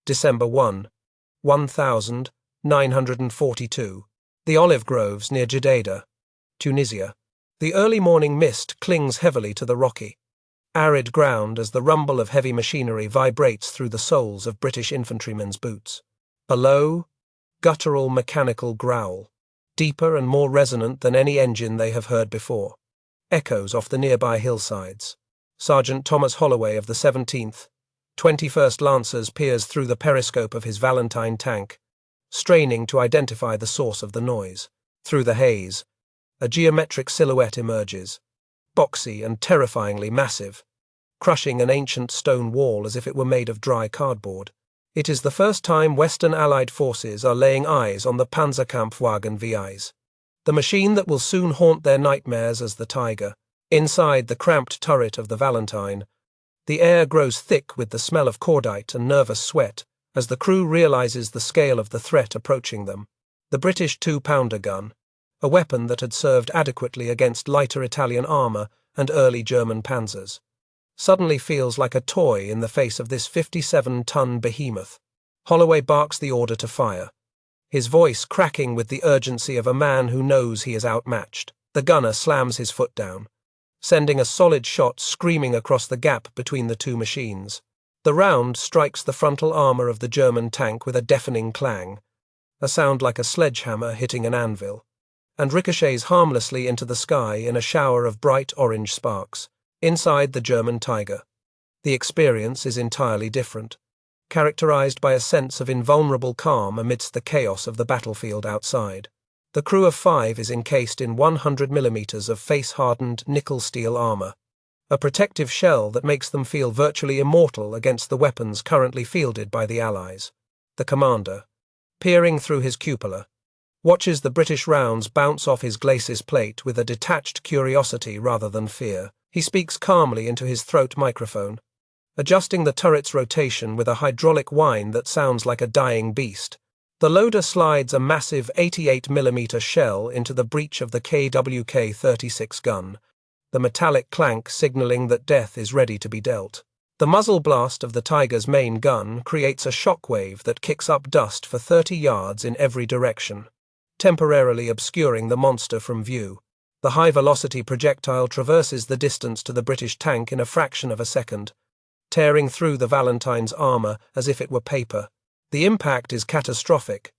December 1, 1942. The olive groves near Jadida, Tunisia. The early morning mist clings heavily to the rocky, arid ground as the rumble of heavy machinery vibrates through the soles of British infantrymen's boots. A low, guttural mechanical growl, deeper and more resonant than any engine they have heard before, echoes off the nearby hillsides. Sergeant Thomas Holloway of the 17th, 21st Lancers peers through the periscope of his Valentine tank, straining to identify the source of the noise. Through the haze, a geometric silhouette emerges, boxy and terrifyingly massive, crushing an ancient stone wall as if it were made of dry cardboard. It is the first time Western Allied forces are laying eyes on the Panzerkampfwagen WWIIs, the machine that will soon haunt their nightmares as the Tiger. Inside the cramped turret of the Valentine, the air grows thick with the smell of cordite and nervous sweat as the crew realizes the scale of the threat approaching them. The British 2-pounder gun, a weapon that had served adequately against lighter Italian armour and early German panzers, suddenly feels like a toy in the face of this 57-ton behemoth. Holloway barks the order to fire, his voice cracking with the urgency of a man who knows he is outmatched. The gunner slams his foot down, sending a solid shot screaming across the gap between the two machines. The round strikes the frontal armour of the German tank with a deafening clang, a sound like a sledgehammer hitting an anvil, and ricochets harmlessly into the sky in a shower of bright orange sparks. Inside the German Tiger, the experience is entirely different, characterized by a sense of invulnerable calm amidst the chaos of the battlefield outside. The crew of 5 is encased in 100mm of face-hardened nickel-steel armour, a protective shell that makes them feel virtually immortal against the weapons currently fielded by the Allies. The commander, peering through his cupola, watches the British rounds bounce off his glacis plate with a detached curiosity rather than fear. He speaks calmly into his throat microphone, adjusting the turret's rotation with a hydraulic whine that sounds like a dying beast. The loader slides a massive 88mm shell into the breech of the KWK-36 gun, the metallic clank signalling that death is ready to be dealt. The muzzle blast of the Tiger's main gun creates a shockwave that kicks up dust for 30 yards in every direction, temporarily obscuring the monster from view. The high-velocity projectile traverses the distance to the British tank in a fraction of a second, tearing through the Valentine's armour as if it were paper. The impact is catastrophic,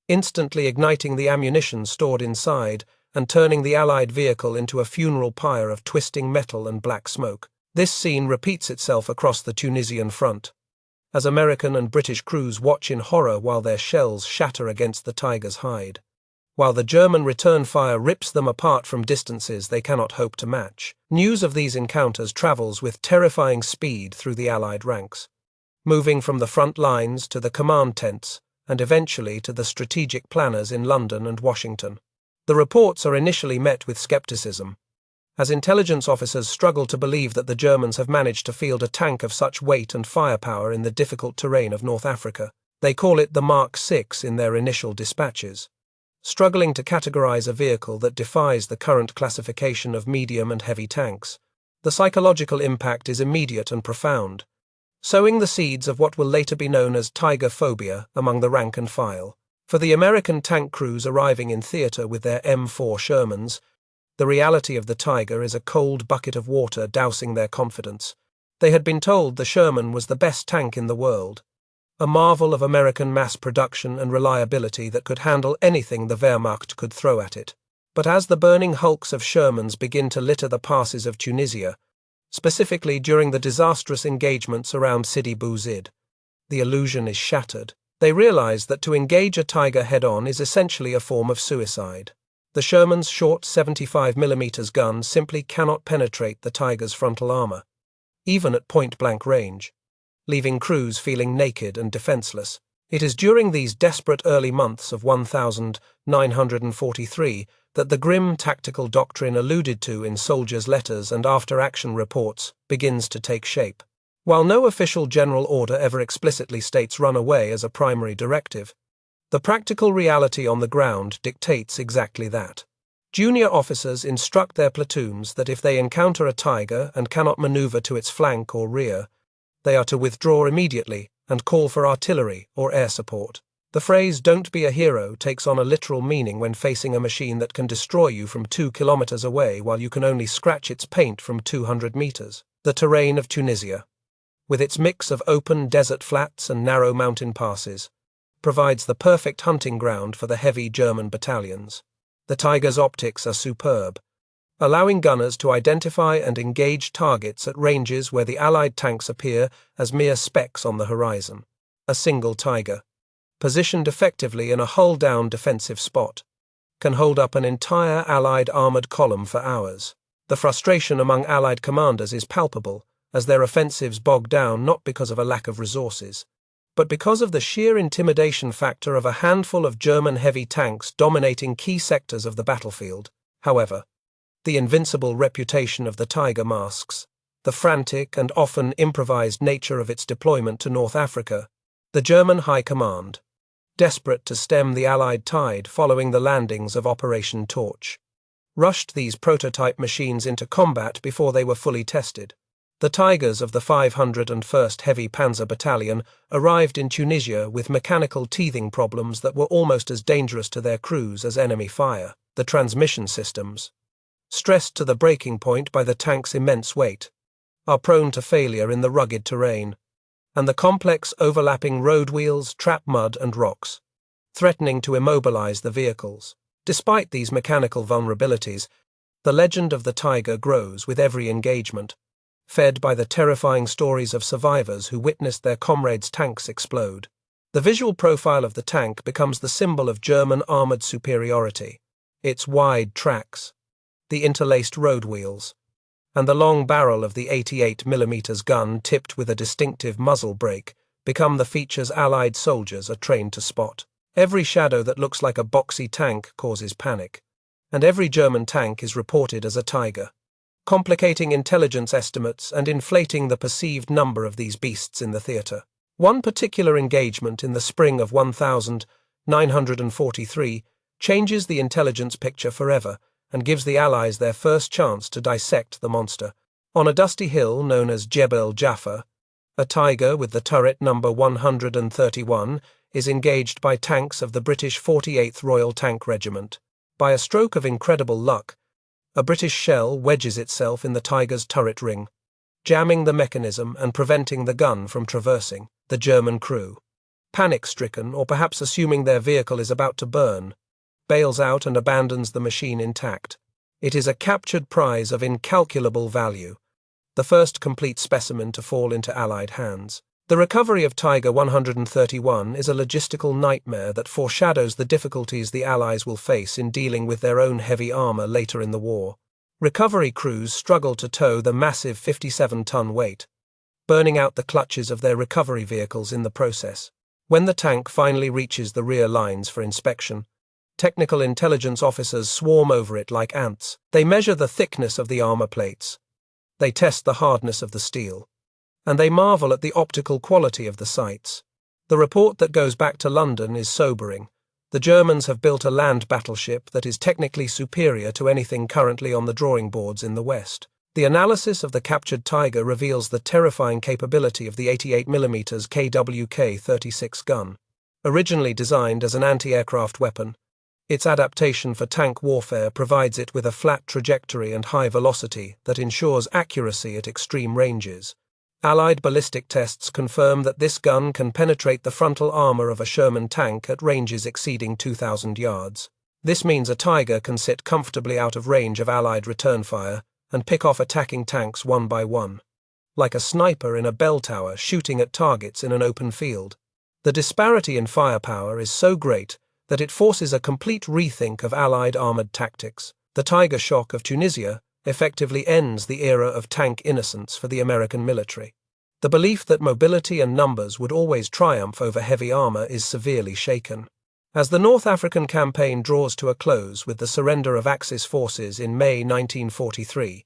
instantly igniting the ammunition stored inside and turning the Allied vehicle into a funeral pyre of twisting metal and black smoke. This scene repeats itself across the Tunisian front, as American and British crews watch in horror while their shells shatter against the Tiger's hide, while the German return fire rips them apart from distances they cannot hope to match. News of these encounters travels with terrifying speed through the Allied ranks, moving from the front lines to the command tents and eventually to the strategic planners in London and Washington. The reports are initially met with skepticism, as intelligence officers struggle to believe that the Germans have managed to field a tank of such weight and firepower in the difficult terrain of North Africa. They call it the Mark VI in their initial dispatches, struggling to categorize a vehicle that defies the current classification of medium and heavy tanks. The psychological impact is immediate and profound, sowing the seeds of what will later be known as Tiger phobia among the rank and file. For the American tank crews arriving in theatre with their M4 Shermans, the reality of the Tiger is a cold bucket of water dousing their confidence. They had been told the Sherman was the best tank in the world, a marvel of American mass production and reliability that could handle anything the Wehrmacht could throw at it. But as the burning hulks of Shermans begin to litter the passes of Tunisia, specifically during the disastrous engagements around Sidi Bouzid, the illusion is shattered. They realize that to engage a Tiger head-on is essentially a form of suicide. The Sherman's short 75mm gun simply cannot penetrate the Tiger's frontal armour, even at point-blank range, leaving crews feeling naked and defenceless. It is during these desperate early months of 1943 that the grim tactical doctrine alluded to in soldiers' letters and after-action reports begins to take shape. While no official general order ever explicitly states run away as a primary directive, the practical reality on the ground dictates exactly that. Junior officers instruct their platoons that if they encounter a Tiger and cannot maneuver to its flank or rear, they are to withdraw immediately and call for artillery or air support. The phrase "don't be a hero" takes on a literal meaning when facing a machine that can destroy you from 2 kilometers away while you can only scratch its paint from 200 meters. The terrain of Tunisia, with its mix of open desert flats and narrow mountain passes, provides the perfect hunting ground for the heavy German battalions. The Tiger's optics are superb, allowing gunners to identify and engage targets at ranges where the Allied tanks appear as mere specks on the horizon. A single Tiger, positioned effectively in a hull-down defensive spot, can hold up an entire Allied armoured column for hours. The frustration among Allied commanders is palpable, as their offensives bog down not because of a lack of resources, but because of the sheer intimidation factor of a handful of German heavy tanks dominating key sectors of the battlefield. However, the invincible reputation of the Tiger masks the frantic and often improvised nature of its deployment to North Africa. The German High Command, desperate to stem the Allied tide following the landings of Operation Torch, rushed these prototype machines into combat before they were fully tested. The Tigers of the 501st Heavy Panzer Battalion arrived in Tunisia with mechanical teething problems that were almost as dangerous to their crews as enemy fire. The transmission systems, stressed to the breaking point by the tank's immense weight, are prone to failure in the rugged terrain, and the complex overlapping road wheels trap mud and rocks, threatening to immobilize the vehicles. Despite these mechanical vulnerabilities, the legend of the Tiger grows with every engagement, fed by the terrifying stories of survivors who witnessed their comrades' tanks explode. The visual profile of the tank becomes the symbol of German armored superiority. Its wide tracks, the interlaced road wheels, and the long barrel of the 88mm gun tipped with a distinctive muzzle brake become the features Allied soldiers are trained to spot. Every shadow that looks like a boxy tank causes panic, and every German tank is reported as a Tiger, complicating intelligence estimates and inflating the perceived number of these beasts in the theatre. One particular engagement in the spring of 1943 changes the intelligence picture forever and gives the Allies their first chance to dissect the monster. On a dusty hill known as Jebel Jaffa, a Tiger with the turret number 131 is engaged by tanks of the British 48th Royal Tank Regiment. By a stroke of incredible luck, a British shell wedges itself in the Tiger's turret ring, jamming the mechanism and preventing the gun from traversing. The German crew, panic-stricken or perhaps assuming their vehicle is about to burn, bails out and abandons the machine intact. It is a captured prize of incalculable value, the first complete specimen to fall into Allied hands. The recovery of Tiger 131 is a logistical nightmare that foreshadows the difficulties the Allies will face in dealing with their own heavy armor later in the war. Recovery crews struggle to tow the massive 57-ton weight, burning out the clutches of their recovery vehicles in the process. When the tank finally reaches the rear lines for inspection, technical intelligence officers swarm over it like ants. They measure the thickness of the armor plates, they test the hardness of the steel, and they marvel at the optical quality of the sights. The report that goes back to London is sobering. The Germans have built a land battleship that is technically superior to anything currently on the drawing boards in the West. The analysis of the captured Tiger reveals the terrifying capability of the 88mm KWK-36 gun. Originally designed as an anti-aircraft weapon, its adaptation for tank warfare provides it with a flat trajectory and high velocity that ensures accuracy at extreme ranges. Allied ballistic tests confirm that this gun can penetrate the frontal armor of a Sherman tank at ranges exceeding 2,000 yards. This means a Tiger can sit comfortably out of range of Allied return fire and pick off attacking tanks one by one, like a sniper in a bell tower shooting at targets in an open field. The disparity in firepower is so great that it forces a complete rethink of Allied armored tactics. The Tiger shock of Tunisia effectively ends the era of tank innocence for the American military. The belief that mobility and numbers would always triumph over heavy armor is severely shaken. As the North African campaign draws to a close with the surrender of Axis forces in May 1943,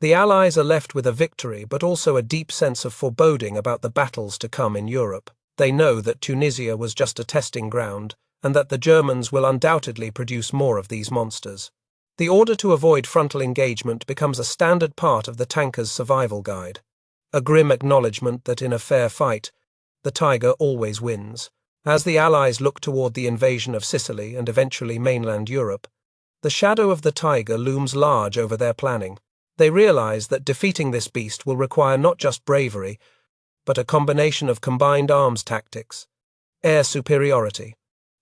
the Allies are left with a victory but also a deep sense of foreboding about the battles to come in Europe. They know that Tunisia was just a testing ground and that the Germans will undoubtedly produce more of these monsters. The order to avoid frontal engagement becomes a standard part of the tanker's survival guide, a grim acknowledgement that in a fair fight, the Tiger always wins. As the Allies look toward the invasion of Sicily and eventually mainland Europe, the shadow of the Tiger looms large over their planning. They realize that defeating this beast will require not just bravery, but a combination of combined arms tactics, air superiority,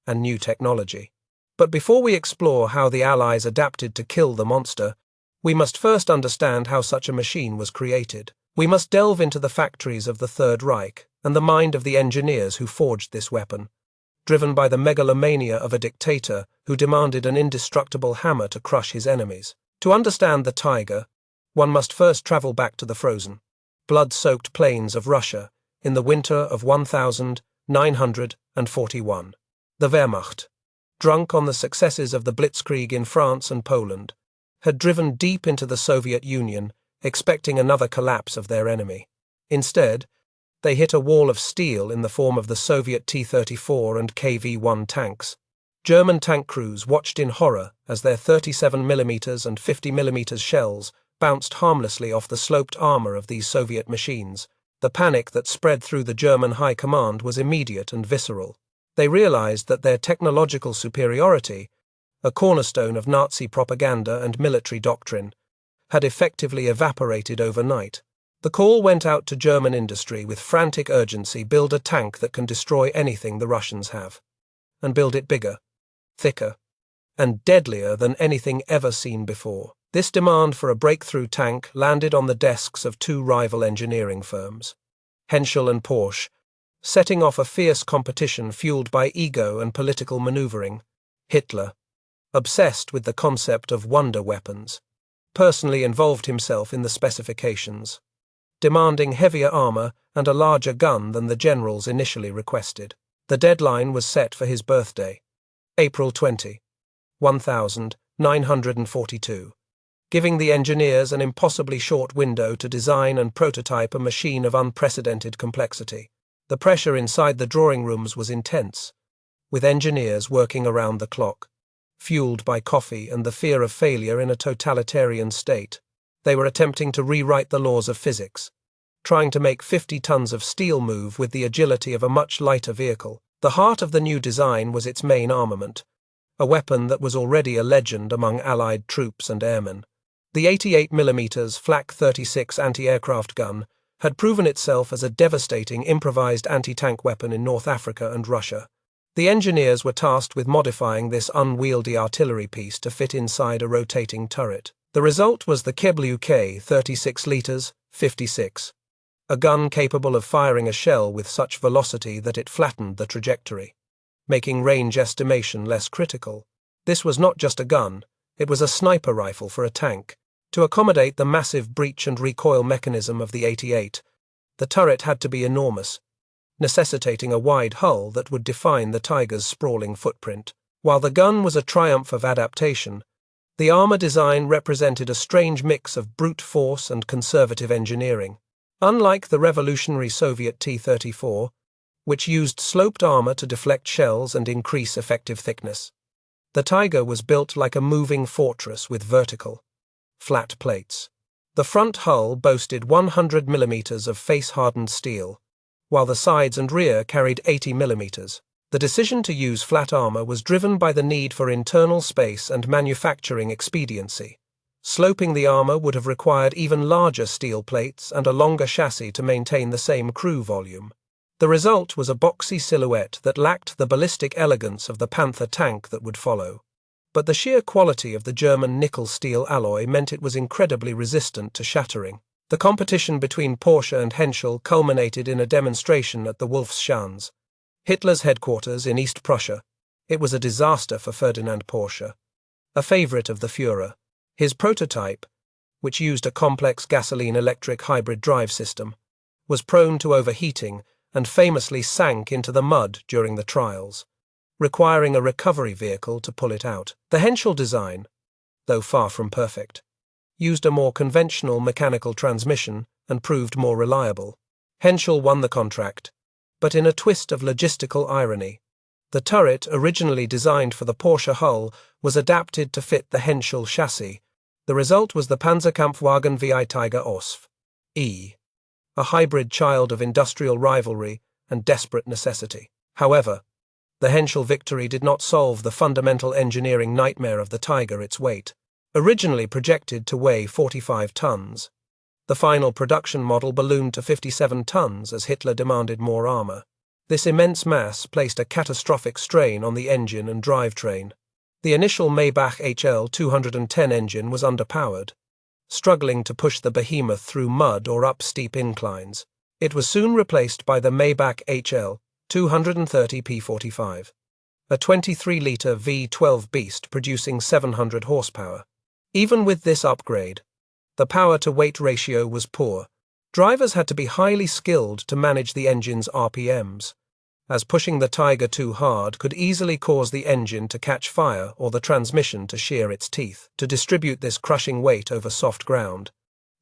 and new technology. But before we explore how the Allies adapted to kill the monster, we must first understand how such a machine was created. We must delve into the factories of the Third Reich and the mind of the engineers who forged this weapon, driven by the megalomania of a dictator who demanded an indestructible hammer to crush his enemies. To understand the Tiger, one must first travel back to the frozen, blood-soaked plains of Russia in the winter of 1941. The Wehrmacht, drunk on the successes of the Blitzkrieg in France and Poland, had driven deep into the Soviet Union, expecting another collapse of their enemy. Instead, they hit a wall of steel in the form of the Soviet T-34 and KV-1 tanks. German tank crews watched in horror as their 37mm and 50mm shells bounced harmlessly off the sloped armor of these Soviet machines. The panic that spread through the German high command was immediate and visceral. They realized that their technological superiority, a cornerstone of Nazi propaganda and military doctrine, had effectively evaporated overnight. The call went out to German industry with frantic urgency: build a tank that can destroy anything the Russians have, and build it bigger, thicker, and deadlier than anything ever seen before. This demand for a breakthrough tank landed on the desks of two rival engineering firms, Henschel and Porsche, setting off a fierce competition fueled by ego and political maneuvering. Hitler, obsessed with the concept of wonder weapons, personally involved himself in the specifications, demanding heavier armor and a larger gun than the generals initially requested. The deadline was set for his birthday, April 20, 1942, giving the engineers an impossibly short window to design and prototype a machine of unprecedented complexity. The pressure inside the drawing rooms was intense, with engineers working around the clock, fueled by coffee and the fear of failure in a totalitarian state. They were attempting to rewrite the laws of physics, trying to make 50 tons of steel move with the agility of a much lighter vehicle. The heart of the new design was its main armament, a weapon that was already a legend among Allied troops and airmen. The 88mm Flak 36 anti-aircraft gun had proven itself as a devastating improvised anti-tank weapon in North Africa and Russia. The engineers were tasked with modifying this unwieldy artillery piece to fit inside a rotating turret. The result was the WWII 36 liters 56, a gun capable of firing a shell with such velocity that it flattened the trajectory, making range estimation less critical. This was not just a gun, it was a sniper rifle for a tank. To accommodate the massive breach and recoil mechanism of the 88, the turret had to be enormous, necessitating a wide hull that would define the Tiger's sprawling footprint. While the gun was a triumph of adaptation, the armor design represented a strange mix of brute force and conservative engineering. Unlike the revolutionary Soviet T-34, which used sloped armor to deflect shells and increase effective thickness, the Tiger was built like a moving fortress with vertical, flat plates. The front hull boasted 100mm of face-hardened steel, while the sides and rear carried 80mm. The decision to use flat armor was driven by the need for internal space and manufacturing expediency. Sloping the armor would have required even larger steel plates and a longer chassis to maintain the same crew volume. The result was a boxy silhouette that lacked the ballistic elegance of the Panther tank that would follow. But the sheer quality of the German nickel-steel alloy meant it was incredibly resistant to shattering. The competition between Porsche and Henschel culminated in a demonstration at the Wolfschanz, Hitler's headquarters in East Prussia. It was a disaster for Ferdinand Porsche, a favorite of the Führer. His prototype, which used a complex gasoline-electric hybrid drive system, was prone to overheating and famously sank into the mud during the trials, requiring a recovery vehicle to pull it out. The Henschel design, though far from perfect, used a more conventional mechanical transmission and proved more reliable. Henschel won the contract, but in a twist of logistical irony, the turret originally designed for the Porsche hull was adapted to fit the Henschel chassis. The result was the Panzerkampfwagen VI Tiger Osf E, a hybrid child of industrial rivalry and desperate necessity. However, the Henschel victory did not solve the fundamental engineering nightmare of the Tiger. Its weight, originally projected to weigh 45 tons, the final production model ballooned to 57 tons as Hitler demanded more armor. This immense mass placed a catastrophic strain on the engine and drivetrain. The initial Maybach HL-210 engine was underpowered, struggling to push the behemoth through mud or up steep inclines. It was soon replaced by the Maybach HL-230 P45, a 23-litre V12 beast producing 700 horsepower. Even with this upgrade, the power-to-weight ratio was poor. Drivers had to be highly skilled to manage the engine's RPMs, as pushing the Tiger too hard could easily cause the engine to catch fire or the transmission to shear its teeth. To distribute this crushing weight over soft ground,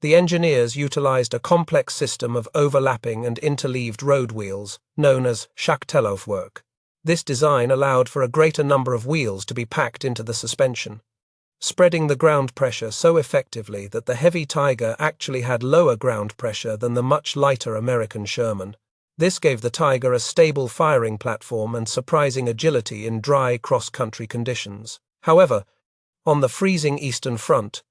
the engineers utilized a complex system of overlapping and interleaved road wheels, known as Schachtellaufwerk. This design allowed for a greater number of wheels to be packed into the suspension, spreading the ground pressure so effectively that the heavy Tiger actually had lower ground pressure than the much lighter American Sherman. This gave the Tiger a stable firing platform and surprising agility in dry cross-country conditions. However, on the freezing Eastern Front,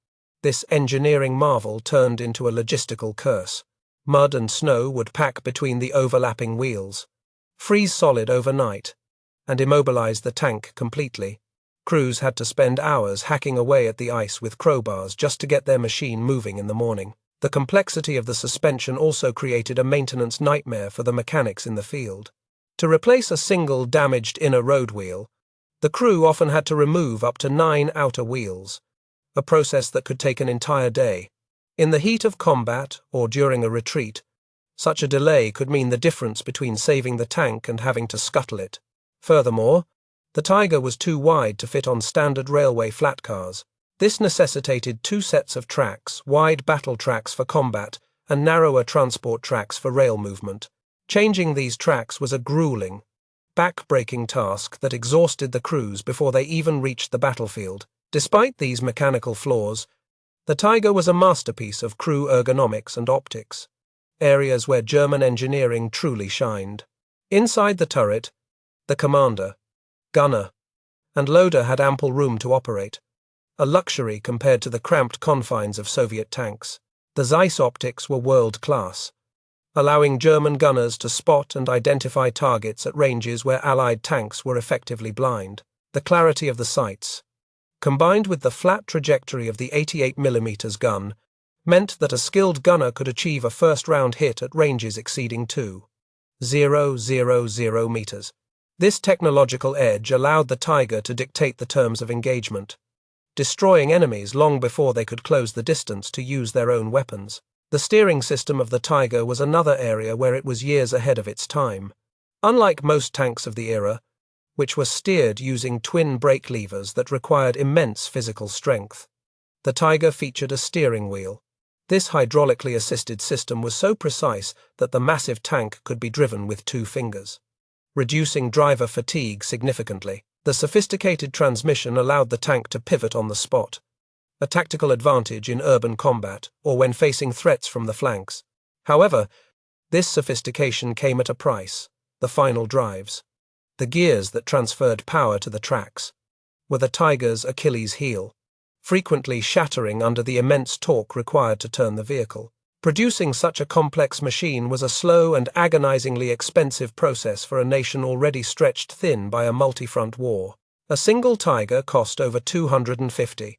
this engineering marvel turned into a logistical curse. Mud and snow would pack between the overlapping wheels, freeze solid overnight, and immobilize the tank completely. Crews had to spend hours hacking away at the ice with crowbars just to get their machine moving in the morning. The complexity of the suspension also created a maintenance nightmare for the mechanics in the field. To replace a single damaged inner road wheel, the crew often had to remove up to 9 outer wheels, a process that could take an entire day. In the heat of combat or during a retreat, such a delay could mean the difference between saving the tank and having to scuttle it. Furthermore, the Tiger was too wide to fit on standard railway flat cars. This necessitated 2 sets of tracks, wide battle tracks for combat and narrower transport tracks for rail movement. Changing these tracks was a grueling, back-breaking task that exhausted the crews before they even reached the battlefield. Despite these mechanical flaws, the Tiger was a masterpiece of crew ergonomics and optics, areas where German engineering truly shined. Inside the turret, the commander, gunner, and loader had ample room to operate, a luxury compared to the cramped confines of Soviet tanks. The Zeiss optics were world-class, allowing German gunners to spot and identify targets at ranges where Allied tanks were effectively blind. The clarity of the sights, combined with the flat trajectory of the 88mm gun, meant that a skilled gunner could achieve a first-round hit at ranges exceeding 2,000 meters. This technological edge allowed the Tiger to dictate the terms of engagement, destroying enemies long before they could close the distance to use their own weapons. The steering system of the Tiger was another area where it was years ahead of its time. Unlike most tanks of the era, which were steered using twin brake levers that required immense physical strength, the Tiger featured a steering wheel. This hydraulically assisted system was so precise that the massive tank could be driven with 2 fingers, reducing driver fatigue significantly. The sophisticated transmission allowed the tank to pivot on the spot, a tactical advantage in urban combat or when facing threats from the flanks. However, this sophistication came at a price. The final drives, the gears that transferred power to the tracks, were the Tiger's Achilles heel, frequently shattering under the immense torque required to turn the vehicle. Producing such a complex machine was a slow and agonizingly expensive process for a nation already stretched thin by a multi-front war. A single Tiger cost over 250,000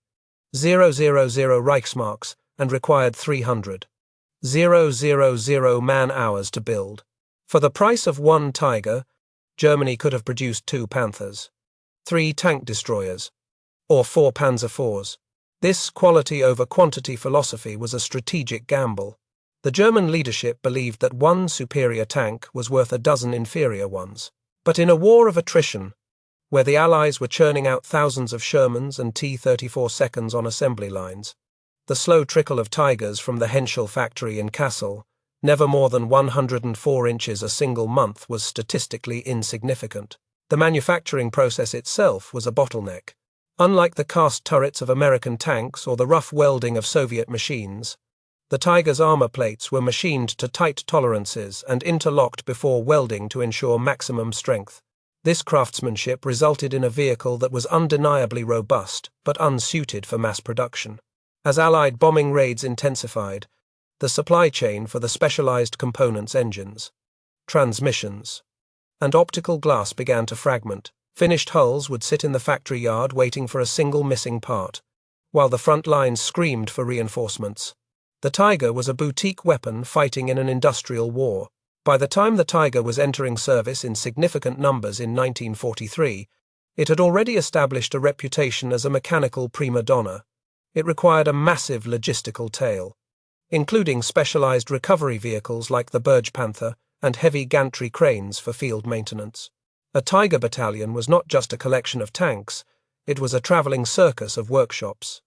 Reichsmarks and required 300,000 man-hours to build. For the price of 1 Tiger, Germany could have produced 2 Panthers, 3 tank destroyers, or 4 Panzer IVs. This quality over quantity philosophy was a strategic gamble. The German leadership believed that 1 superior tank was worth a dozen inferior ones. But in a war of attrition, where the Allies were churning out thousands of Shermans and T-34 seconds on assembly lines, the slow trickle of Tigers from the Henschel factory in Kassel, never more than 104 inches a single month, was statistically insignificant. The manufacturing process itself was a bottleneck. Unlike the cast turrets of American tanks or the rough welding of Soviet machines, The Tiger's armor plates were machined to tight tolerances and interlocked before welding to ensure maximum strength. This craftsmanship resulted in a vehicle that was undeniably robust but unsuited for mass production. As Allied bombing raids intensified, the supply chain for the specialized components, engines, transmissions, and optical glass began to fragment. Finished hulls would sit in the factory yard waiting for a single missing part, while the front lines screamed for reinforcements. The Tiger was a boutique weapon fighting in an industrial war. By the time the Tiger was entering service in significant numbers in 1943, it had already established a reputation as a mechanical prima donna. It required a massive logistical tail, including specialized recovery vehicles like the Burge Panther and heavy gantry cranes for field maintenance. A Tiger battalion was not just a collection of tanks, it was a traveling circus of workshops,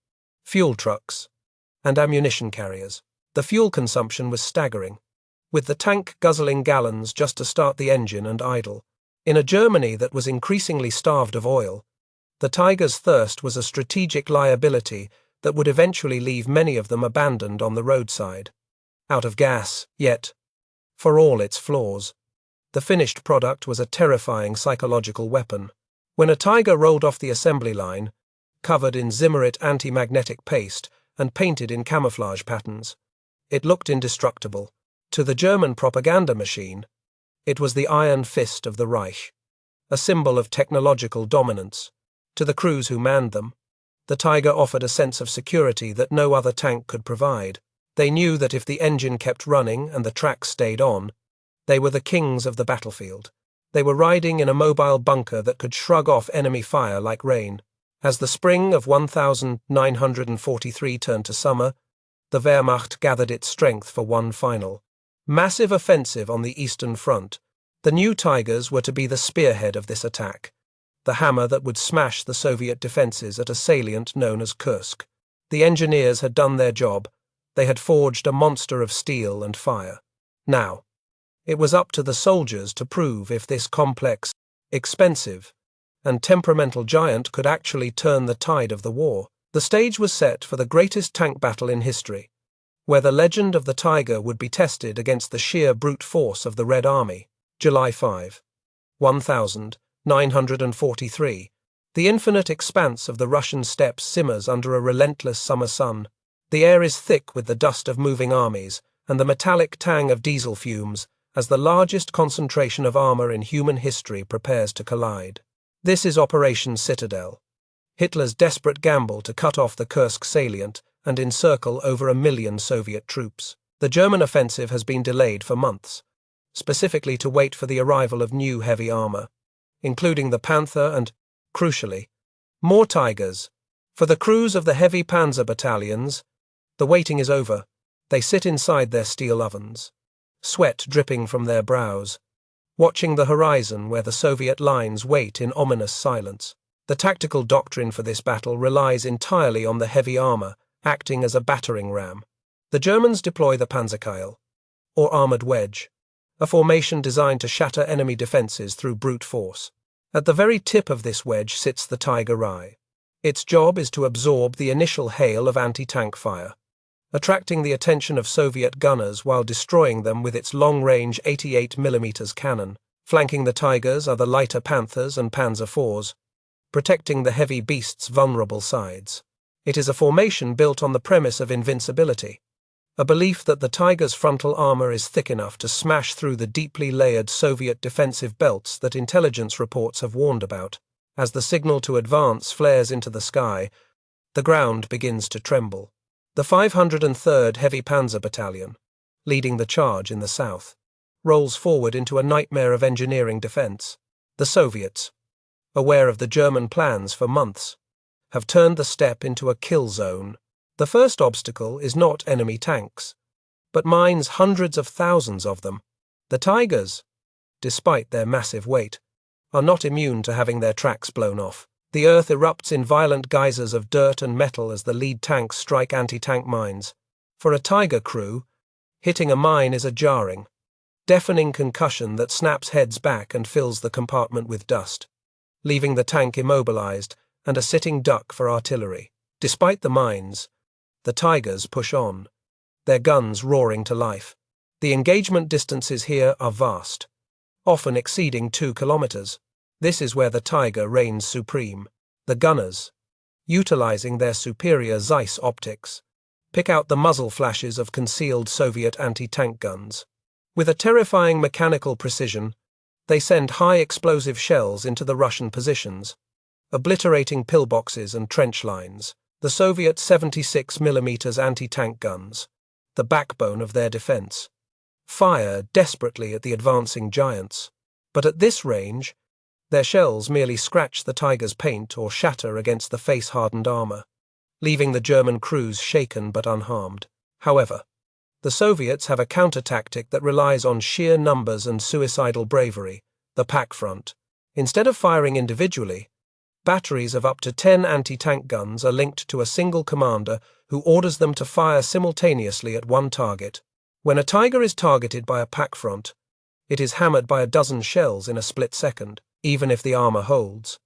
fuel trucks, and ammunition carriers. The fuel consumption was staggering, with the tank guzzling gallons just to start the engine and idle. In a Germany that was increasingly starved of oil, the Tiger's thirst was a strategic liability that would eventually leave many of them abandoned on the roadside. Out of gas, yet, for all its flaws, the finished product was a terrifying psychological weapon. When a Tiger rolled off the assembly line, covered in Zimmerit anti-magnetic paste and painted in camouflage patterns, it looked indestructible. To the German propaganda machine, it was the iron fist of the Reich, a symbol of technological dominance. To the crews who manned them, the Tiger offered a sense of security that no other tank could provide. They knew that if the engine kept running and the tracks stayed on, they were the kings of the battlefield. They were riding in a mobile bunker that could shrug off enemy fire like rain. As the spring of 1943 turned to summer, the Wehrmacht gathered its strength for one final, massive offensive on the Eastern Front. The new Tigers were to be the spearhead of this attack, the hammer that would smash the Soviet defenses at a salient known as Kursk. The engineers had done their job. They had forged a monster of steel and fire. Now, it was up to the soldiers to prove if this complex, expensive, and temperamental giant could actually turn the tide of the war. The stage was set for the greatest tank battle in history, where the legend of the Tiger would be tested against the sheer brute force of the Red Army. July 5, 1943. The infinite expanse of the Russian steppes simmers under a relentless summer sun. The air is thick with the dust of moving armies and the metallic tang of diesel fumes as the largest concentration of armor in human history prepares to collide. This is Operation Citadel, Hitler's desperate gamble to cut off the Kursk salient and encircle over 1 million Soviet troops. The German offensive has been delayed for months, specifically to wait for the arrival of new heavy armor, including the Panther and, crucially, more Tigers. For the crews of the heavy panzer battalions, the waiting is over. They sit inside their steel ovens, sweat dripping from their brows, watching the horizon where the Soviet lines wait in ominous silence. The tactical doctrine for this battle relies entirely on the heavy armor acting as a battering ram. The Germans deploy the Panzerkeil, or armored wedge, a formation designed to shatter enemy defenses through brute force. At the very tip of this wedge sits the WWII. Its job is to absorb the initial hail of anti-tank fire, attracting the attention of Soviet gunners while destroying them with its long-range 88mm cannon. Flanking the Tigers are the lighter Panthers and Panzer IVs, protecting the heavy beasts' vulnerable sides. It is a formation built on the premise of invincibility, a belief that the Tiger's frontal armor is thick enough to smash through the deeply layered Soviet defensive belts that intelligence reports have warned about. As the signal to advance flares into the sky, the ground begins to tremble. The 503rd Heavy Panzer Battalion, leading the charge in the south, rolls forward into a nightmare of engineering defense. The Soviets, aware of the German plans for months, have turned the steppe into a kill zone. The first obstacle is not enemy tanks, but mines, hundreds of thousands of them. The Tigers, despite their massive weight, are not immune to having their tracks blown off. The earth erupts in violent geysers of dirt and metal as the lead tanks strike anti-tank mines. For a Tiger crew, hitting a mine is a jarring, deafening concussion that snaps heads back and fills the compartment with dust, leaving the tank immobilized and a sitting duck for artillery. Despite the mines, the Tigers push on, their guns roaring to life. The engagement distances here are vast, often exceeding 2 kilometers. This is where the Tiger reigns supreme. The gunners, utilizing their superior Zeiss optics, pick out the muzzle flashes of concealed Soviet anti-tank guns. With a terrifying mechanical precision, they send high-explosive shells into the Russian positions, obliterating pillboxes and trench lines. The Soviet 76mm anti-tank guns, the backbone of their defense, fire desperately at the advancing giants. But at this range, their shells merely scratch the Tiger's paint or shatter against the face-hardened armor, leaving the German crews shaken but unharmed. However, the Soviets have a counter-tactic that relies on sheer numbers and suicidal bravery, the pack front. Instead of firing individually, batteries of up to 10 anti-tank guns are linked to a single commander who orders them to fire simultaneously at one target. When a Tiger is targeted by a pack front, it is hammered by a dozen shells in a split second, even if the armor holds.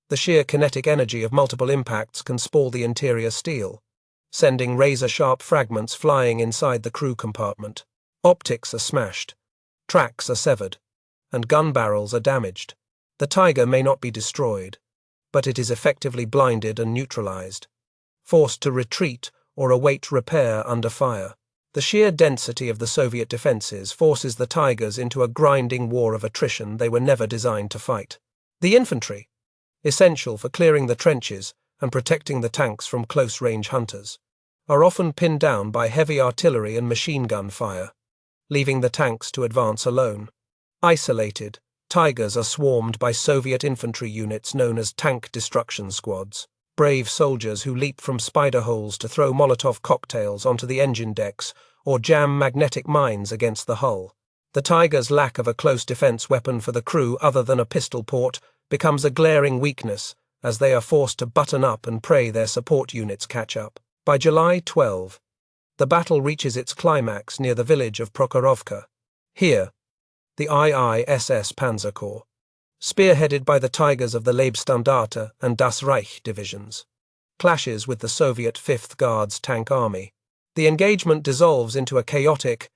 The sheer kinetic energy of multiple impacts can spoil the interior steel, sending razor-sharp fragments flying inside the crew compartment. Optics are smashed, tracks are severed, and gun barrels are damaged. The Tiger may not be destroyed, but it is effectively blinded and neutralized, forced to retreat or await repair under fire. The sheer density of the Soviet defenses forces the Tigers into a grinding war of attrition they were never designed to fight. The infantry, essential for clearing the trenches and protecting the tanks from close-range hunters, are often pinned down by heavy artillery and machine gun fire, leaving the tanks to advance alone. Isolated, Tigers are swarmed by Soviet infantry units known as tank destruction squads, brave soldiers who leap from spider holes to throw Molotov cocktails onto the engine decks or jam magnetic mines against the hull. The Tiger's lack of a close defense weapon for the crew other than a pistol port becomes a glaring weakness as they are forced to button up and pray their support units catch up. By July 12, the battle reaches its climax near the village of Prokhorovka. Here, the IISS Panzer Corps, spearheaded by the Tigers of the Leibstandarte and Das Reich divisions, clashes with the Soviet 5th Guards tank army. The engagement dissolves into a chaotic,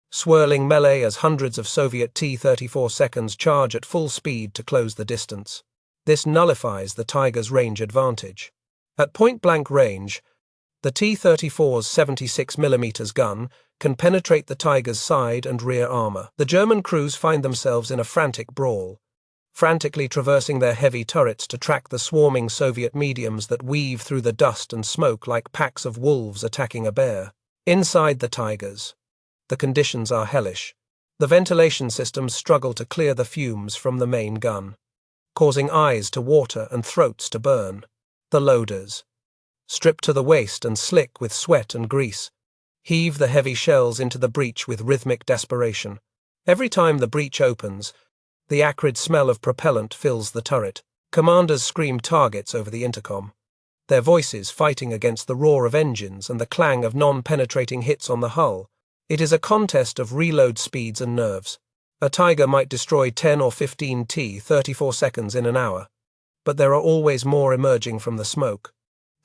swirling melee as hundreds of Soviet T-34 seconds charge at full speed to close the distance. This nullifies the Tiger's range advantage. At point-blank range, the T-34's 76mm gun can penetrate the Tiger's side and rear armor. The German crews find themselves in a frantic brawl, frantically traversing their heavy turrets to track the swarming Soviet mediums that weave through the dust and smoke like packs of wolves attacking a bear. Inside the Tigers, the conditions are hellish. The ventilation systems struggle to clear the fumes from the main gun, causing eyes to water and throats to burn. The loaders, stripped to the waist and slick with sweat and grease, heave the heavy shells into the breach with rhythmic desperation. Every time the breach opens, the acrid smell of propellant fills the turret. Commanders scream targets over the intercom, their voices fighting against the roar of engines and the clang of non-penetrating hits on the hull. It is a contest of reload speeds and nerves. A Tiger might destroy 10 or 15 T-34 seconds in an hour, but there are always more emerging from the smoke.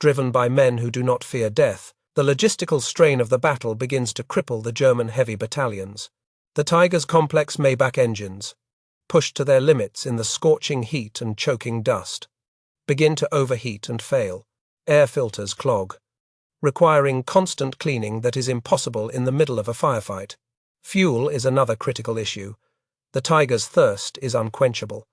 Driven by men who do not fear death, the logistical strain of the battle begins to cripple the German heavy battalions. The Tiger's complex Maybach engines, pushed to their limits in the scorching heat and choking dust, begin to overheat and fail. Air filters clog, requiring constant cleaning that is impossible in the middle of a firefight. Fuel is another critical issue. The Tiger's thirst is unquenchable,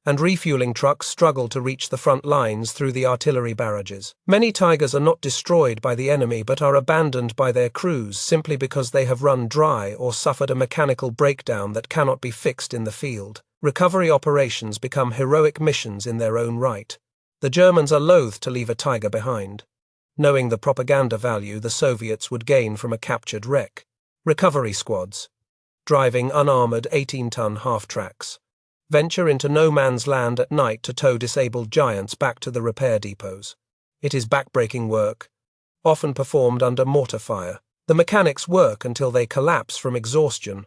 and refueling trucks struggle to reach the front lines through the artillery barrages. Many Tigers are not destroyed by the enemy but are abandoned by their crews simply because they have run dry or suffered a mechanical breakdown that cannot be fixed in the field. Recovery operations become heroic missions in their own right. The Germans are loath to leave a Tiger behind, knowing the propaganda value the Soviets would gain from a captured wreck. Recovery squads, driving unarmored 18-ton half-tracks, venture into no man's land at night to tow disabled giants back to the repair depots. It is backbreaking work, often performed under mortar fire. The mechanics work until they collapse from exhaustion,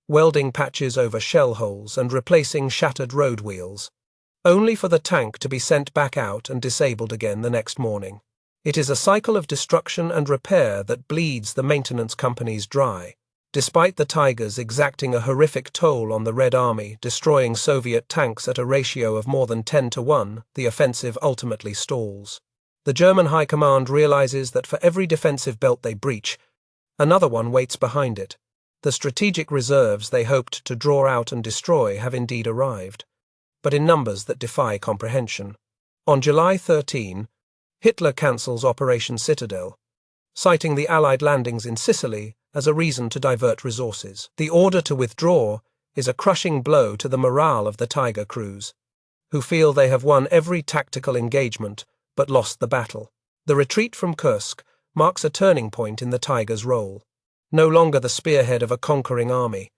welding patches over shell holes and replacing shattered road wheels, only for the tank to be sent back out and disabled again the next morning. It is a cycle of destruction and repair that bleeds the maintenance companies dry. Despite the Tigers exacting a horrific toll on the Red Army, destroying Soviet tanks at a ratio of more than 10-1, the offensive ultimately stalls. The German High Command realizes that for every defensive belt they breach, another one waits behind it. The strategic reserves they hoped to draw out and destroy have indeed arrived, but in numbers that defy comprehension. On July 13, Hitler cancels Operation Citadel, citing the Allied landings in Sicily as a reason to divert resources. The order to withdraw is a crushing blow to the morale of the Tiger crews, who feel they have won every tactical engagement but lost the battle. The retreat from Kursk marks a turning point in the Tigers' role. No longer the spearhead of a conquering army,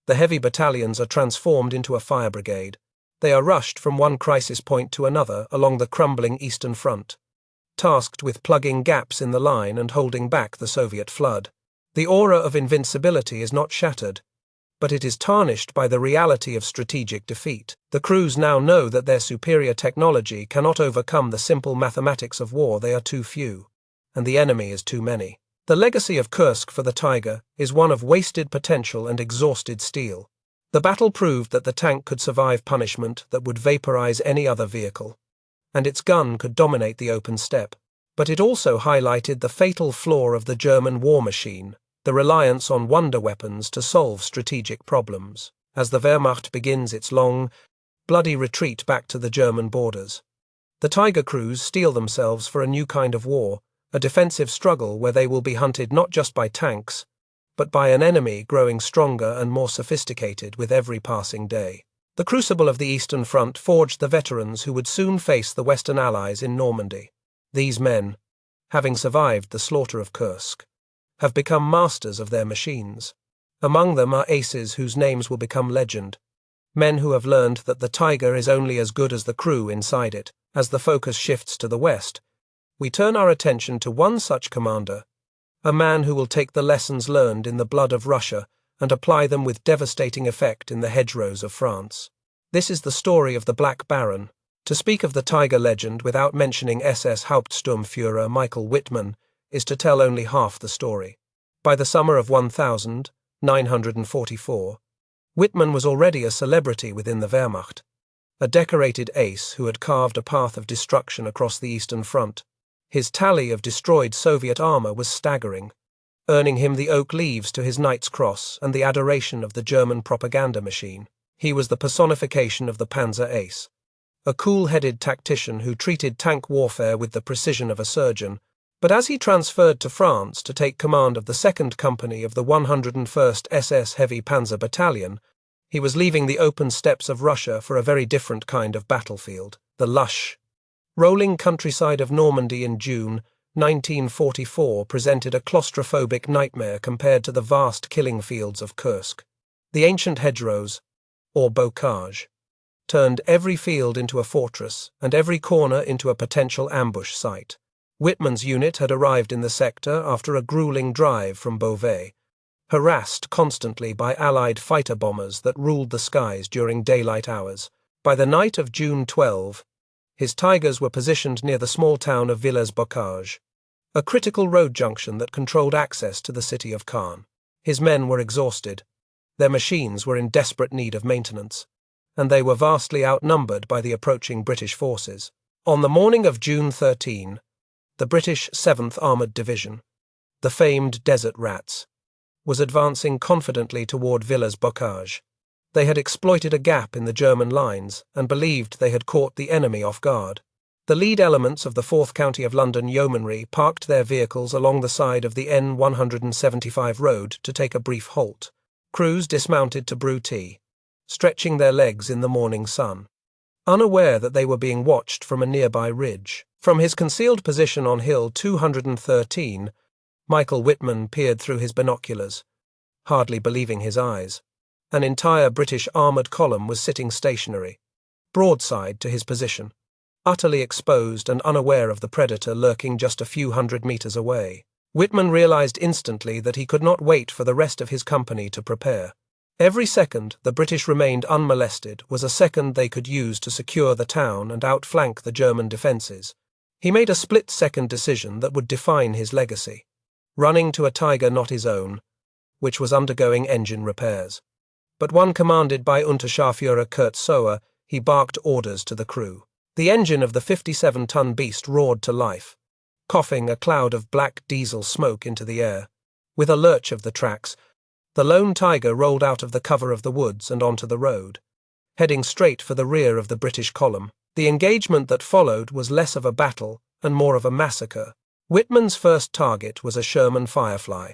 the heavy battalions are transformed into a fire brigade. They are rushed from one crisis point to another along the crumbling Eastern Front, tasked with plugging gaps in the line and holding back the Soviet flood. The aura of invincibility is not shattered, but it is tarnished by the reality of strategic defeat. The crews now know that their superior technology cannot overcome the simple mathematics of war. They are too few, and the enemy is too many. The legacy of Kursk for the Tiger is one of wasted potential and exhausted steel. The battle proved that the tank could survive punishment that would vaporize any other vehicle, and its gun could dominate the open steppe. But it also highlighted the fatal flaw of the German war machine, the reliance on wonder weapons to solve strategic problems, as the Wehrmacht begins its long, bloody retreat back to the German borders. The Tiger crews steel themselves for a new kind of war, a defensive struggle where they will be hunted not just by tanks, but by an enemy growing stronger and more sophisticated with every passing day. The crucible of the Eastern Front forged the veterans who would soon face the Western Allies in Normandy. These men, having survived the slaughter of Kursk, have become masters of their machines. Among them are aces whose names will become legend, men who have learned that the Tiger is only as good as the crew inside it. As the focus shifts to the west, we turn our attention to one such commander, a man who will take the lessons learned in the blood of Russia and apply them with devastating effect in the hedgerows of France. This is the story of the Black Baron. To speak of the Tiger legend without mentioning SS Hauptsturmführer Michael Wittmann is to tell only half the story. By the summer of 1944, Wittmann was already a celebrity within the Wehrmacht, a decorated ace who had carved a path of destruction across the Eastern Front. His tally of destroyed Soviet armor was staggering, earning him the oak leaves to his Knight's Cross and the adoration of the German propaganda machine. He was the personification of the Panzer Ace, a cool-headed tactician who treated tank warfare with the precision of a surgeon. But as he transferred to France to take command of the 2nd Company of the 101st SS Heavy Panzer Battalion, he was leaving the open steppes of Russia for a very different kind of battlefield, the lush, rolling countryside of Normandy in June 1944 presented a claustrophobic nightmare compared to the vast killing fields of Kursk. The ancient hedgerows, or bocage, turned every field into a fortress and every corner into a potential ambush site. Wittmann's unit had arrived in the sector after a grueling drive from Beauvais, harassed constantly by Allied fighter bombers that ruled the skies during daylight hours. By the night of June 12, his Tigers were positioned near the small town of Villers-Bocage, a critical road junction that controlled access to the city of Caen. His men were exhausted, their machines were in desperate need of maintenance, and they were vastly outnumbered by the approaching British forces. On the morning of June 13, the British 7th Armoured Division, the famed Desert Rats, was advancing confidently toward Villers-Bocage. They had exploited a gap in the German lines and believed they had caught the enemy off guard. The lead elements of the 4th County of London Yeomanry parked their vehicles along the side of the N175 road to take a brief halt. Crews dismounted to brew tea, stretching their legs in the morning sun, unaware that they were being watched from a nearby ridge. From his concealed position on Hill 213, Michael Wittmann peered through his binoculars, hardly believing his eyes. An entire British armoured column was sitting stationary, broadside to his position, utterly exposed and unaware of the predator lurking just a few hundred meters away. Wittmann realized instantly that he could not wait for the rest of his company to prepare. Every second the British remained unmolested was a second they could use to secure the town and outflank the German defences. He made a split-second decision that would define his legacy, running to a Tiger not his own, which was undergoing engine repairs. But one commanded by Unterscharführer Kurt Sower, he barked orders to the crew. The engine of the 57-ton beast roared to life, coughing a cloud of black diesel smoke into the air. With a lurch of the tracks, the lone Tiger rolled out of the cover of the woods and onto the road, heading straight for the rear of the British column. The engagement that followed was less of a battle and more of a massacre. Whitman's first target was a Sherman Firefly,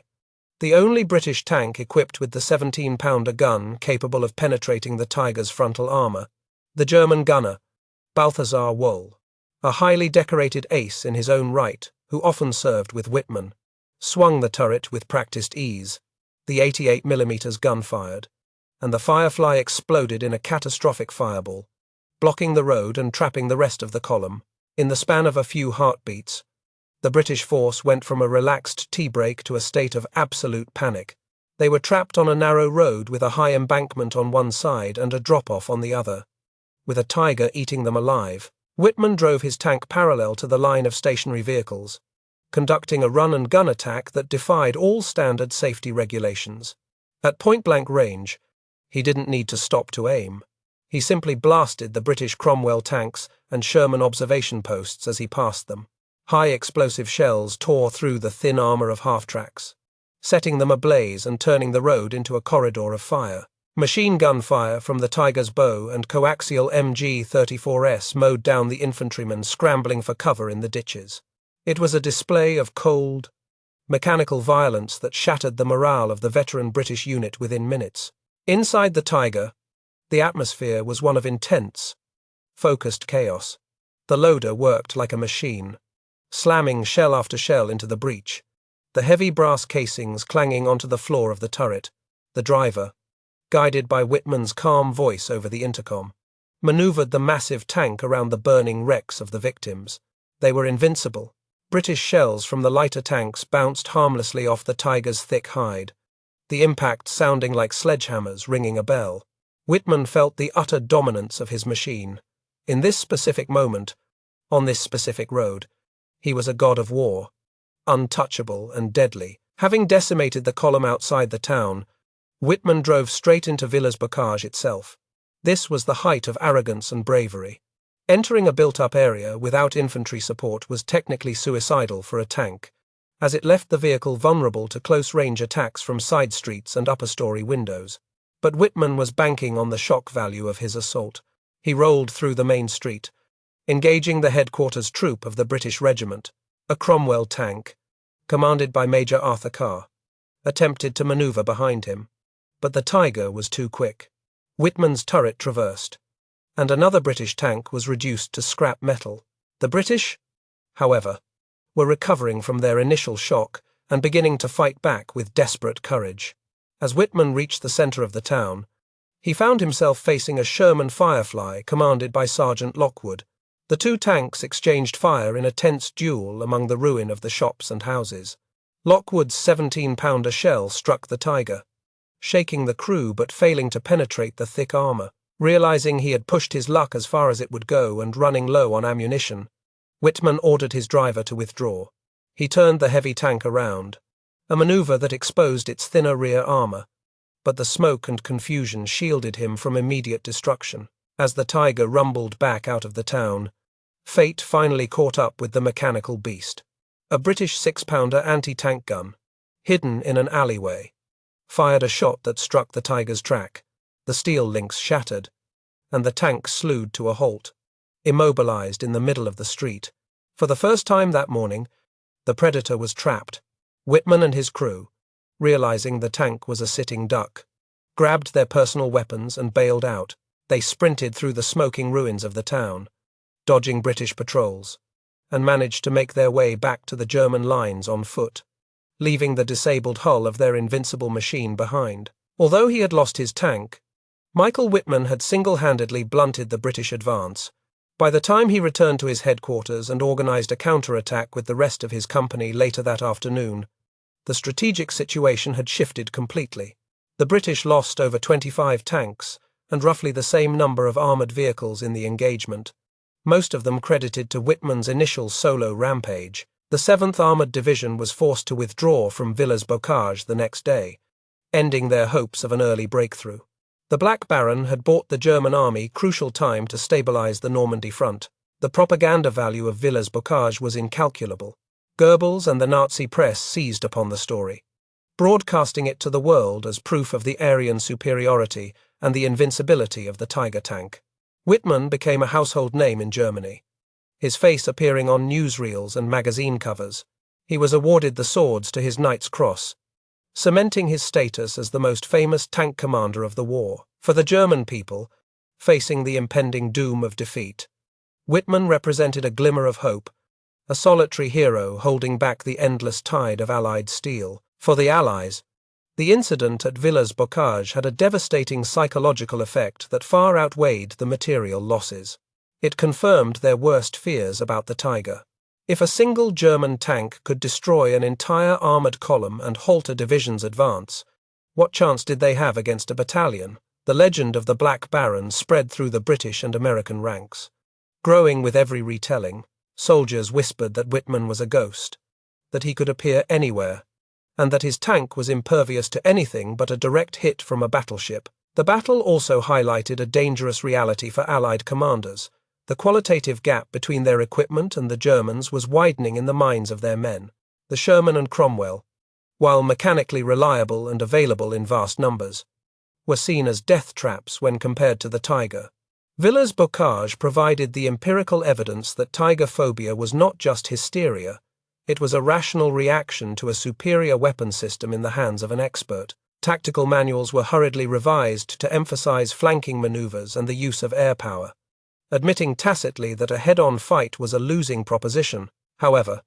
the only British tank equipped with the 17-pounder gun capable of penetrating the Tiger's frontal armor. The German gunner, Balthasar Wohl, a highly decorated ace in his own right, who often served with Whitman, swung the turret with practiced ease. The 88mm gun fired, and the Firefly exploded in a catastrophic fireball, blocking the road and trapping the rest of the column. In the span of a few heartbeats, the British force went from a relaxed tea break to a state of absolute panic. They were trapped on a narrow road with a high embankment on one side and a drop-off on the other, with a Tiger eating them alive. Whitman drove his tank parallel to the line of stationary vehicles, conducting a run-and-gun attack that defied all standard safety regulations. At point-blank range, he didn't need to stop to aim. He simply blasted the British Cromwell tanks and Sherman observation posts as he passed them. High explosive shells tore through the thin armor of half-tracks, setting them ablaze and turning the road into a corridor of fire. Machine gun fire from the Tiger's bow and coaxial MG-34S mowed down the infantrymen scrambling for cover in the ditches. It was a display of cold, mechanical violence that shattered the morale of the veteran British unit within minutes. Inside the Tiger, the atmosphere was one of intense, focused chaos. The loader worked like a machine, slamming shell after shell into the breech, the heavy brass casings clanging onto the floor of the turret. The driver, guided by Whitman's calm voice over the intercom, maneuvered the massive tank around the burning wrecks of the victims. They were invincible. British shells from the lighter tanks bounced harmlessly off the Tiger's thick hide, the impact sounding like sledgehammers ringing a bell. Whitman felt the utter dominance of his machine. In this specific moment, on this specific road, he was a god of war, untouchable and deadly. Having decimated the column outside the town, Whitman drove straight into Villers-Bocage itself. This was the height of arrogance and bravery. Entering a built-up area without infantry support was technically suicidal for a tank, as it left the vehicle vulnerable to close-range attacks from side streets and upper-story windows. But Whitman was banking on the shock value of his assault. He rolled through the main street, engaging the headquarters troop of the British regiment. A Cromwell tank, commanded by Major Arthur Carr, attempted to maneuver behind him, but the Tiger was too quick. Whitman's turret traversed, and another British tank was reduced to scrap metal. The British, however, were recovering from their initial shock and beginning to fight back with desperate courage. As Whitman reached the center of the town, he found himself facing a Sherman Firefly commanded by Sergeant Lockwood. The two tanks exchanged fire in a tense duel among the ruin of the shops and houses. Lockwood's 17-pounder shell struck the Tiger, shaking the crew but failing to penetrate the thick armor. Realizing he had pushed his luck as far as it would go and running low on ammunition, Whitman ordered his driver to withdraw. He turned the heavy tank around, a maneuver that exposed its thinner rear armor, but the smoke and confusion shielded him from immediate destruction. As the Tiger rumbled back out of the town, fate finally caught up with the mechanical beast. A British 6-pounder anti-tank gun, hidden in an alleyway, fired a shot that struck the Tiger's track. The steel links shattered, and the tank slewed to a halt, immobilized in the middle of the street. For the first time that morning, the Predator was trapped. Whitman and his crew, realizing the tank was a sitting duck, grabbed their personal weapons and bailed out. They sprinted through the smoking ruins of the town, dodging British patrols, and managed to make their way back to the German lines on foot, leaving the disabled hull of their invincible machine behind. Although he had lost his tank, Michael Whitman had single-handedly blunted the British advance. By the time he returned to his headquarters and organized a counterattack with the rest of his company later that afternoon, the strategic situation had shifted completely. The British lost over 25 tanks and roughly the same number of armored vehicles in the engagement. most of them credited to Whitman's initial solo rampage. The 7th Armored Division was forced to withdraw from Villers-Bocage the next day, ending their hopes of an early breakthrough. The Black Baron had bought the German army crucial time to stabilize the Normandy front. The propaganda value of Villers-Bocage was incalculable. Goebbels and the Nazi press seized upon the story, broadcasting it to the world as proof of the Aryan superiority and the invincibility of the Tiger tank. Whitman became a household name in Germany, his face appearing on newsreels and magazine covers. He was awarded the swords to his Knight's Cross, cementing his status as the most famous tank commander of the war. For the German people, facing the impending doom of defeat, Whitman represented a glimmer of hope, a solitary hero holding back the endless tide of Allied steel. For the Allies, the incident at Villers-Bocage had a devastating psychological effect that far outweighed the material losses. It confirmed their worst fears about the Tiger. If a single German tank could destroy an entire armored column and halt a division's advance, what chance did they have against a battalion? The legend of the Black Baron spread through the British and American ranks. Growing with every retelling, soldiers whispered that Whitman was a ghost, that he could appear anywhere, and that his tank was impervious to anything but a direct hit from a battleship. The battle also highlighted a dangerous reality for Allied commanders. The qualitative gap between their equipment and the Germans was widening in the minds of their men. The Sherman and Cromwell, while mechanically reliable and available in vast numbers, were seen as death traps when compared to the Tiger. Villers-Bocage provided the empirical evidence that Tiger phobia was not just hysteria. It was a rational reaction to a superior weapon system in the hands of an expert. Tactical manuals were hurriedly revised to emphasize flanking maneuvers and the use of air power, admitting tacitly that a head-on fight was a losing proposition. However,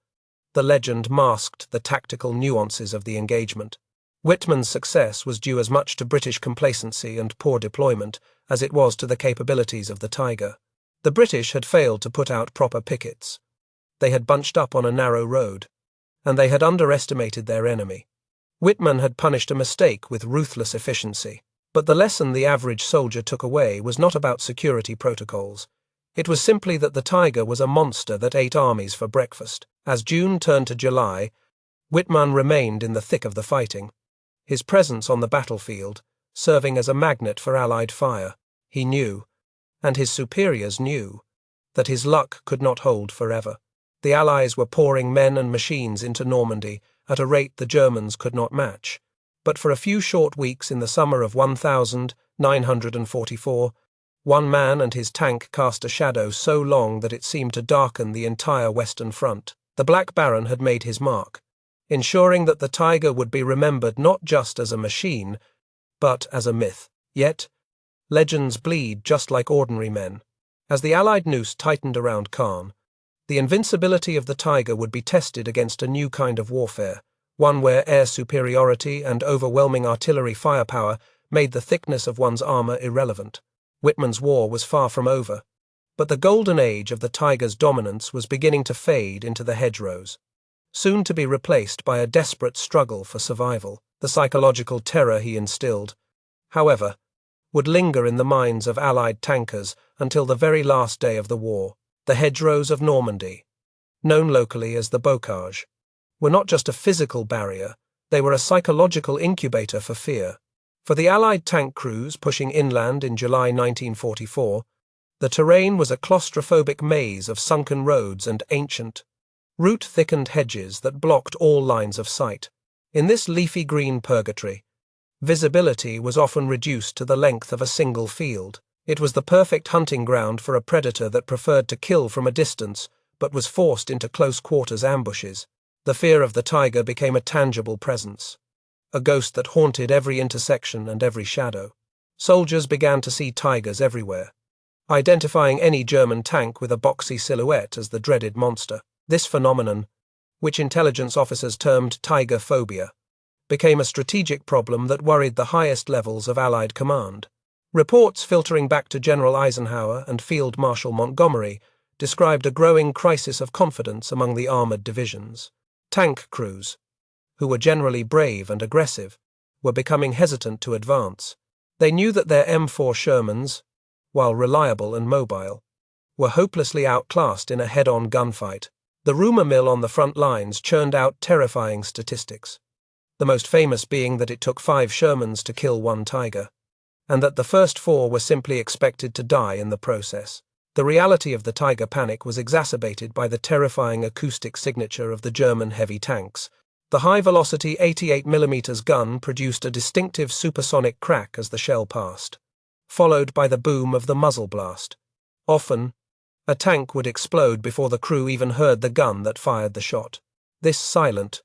the legend masked the tactical nuances of the engagement. Whitman's success was due as much to British complacency and poor deployment as it was to the capabilities of the Tiger. The British had failed to put out proper pickets. They had bunched up on a narrow road, and they had underestimated their enemy. Whitman had punished a mistake with ruthless efficiency, but the lesson the average soldier took away was not about security protocols. It was simply that the Tiger was a monster that ate armies for breakfast. As June turned to July, Whitman remained in the thick of the fighting, his presence on the battlefield serving as a magnet for Allied fire. He knew, and his superiors knew, that his luck could not hold forever. The Allies were pouring men and machines into Normandy at a rate the Germans could not match. But for a few short weeks in the summer of 1944, one man and his tank cast a shadow so long that it seemed to darken the entire Western Front. The Black Baron had made his mark, ensuring that the Tiger would be remembered not just as a machine, but as a myth. Yet, legends bleed just like ordinary men. As the Allied noose tightened around Caen, the invincibility of the Tiger would be tested against a new kind of warfare, one where air superiority and overwhelming artillery firepower made the thickness of one's armor irrelevant. Whitman's war was far from over, but the golden age of the Tiger's dominance was beginning to fade into the hedgerows, soon to be replaced by a desperate struggle for survival. The psychological terror he instilled, however, would linger in the minds of Allied tankers until the very last day of the war. The hedgerows of Normandy, known locally as the Bocage, were not just a physical barrier, they were a psychological incubator for fear. For the Allied tank crews pushing inland in July 1944, the terrain was a claustrophobic maze of sunken roads and ancient, root-thickened hedges that blocked all lines of sight. In this leafy green purgatory, visibility was often reduced to the length of a single field. It was the perfect hunting ground for a predator that preferred to kill from a distance but was forced into close-quarters ambushes. The fear of the Tiger became a tangible presence, a ghost that haunted every intersection and every shadow. Soldiers began to see tigers everywhere, identifying any German tank with a boxy silhouette as the dreaded monster. This phenomenon, which intelligence officers termed Tiger phobia, became a strategic problem that worried the highest levels of Allied command. Reports filtering back to General Eisenhower and Field Marshal Montgomery described a growing crisis of confidence among the armored divisions. Tank crews, who were generally brave and aggressive, were becoming hesitant to advance. They knew that their M4 Shermans, while reliable and mobile, were hopelessly outclassed in a head-on gunfight. The rumor mill on the front lines churned out terrifying statistics, the most famous being that it took 5 Shermans to kill 1 Tiger, and that the first 4 were simply expected to die in the process. The reality of the Tiger panic was exacerbated by the terrifying acoustic signature of the German heavy tanks. The high-velocity 88mm gun produced a distinctive supersonic crack as the shell passed, followed by the boom of the muzzle blast. Often, a tank would explode before the crew even heard the gun that fired the shot. This silent,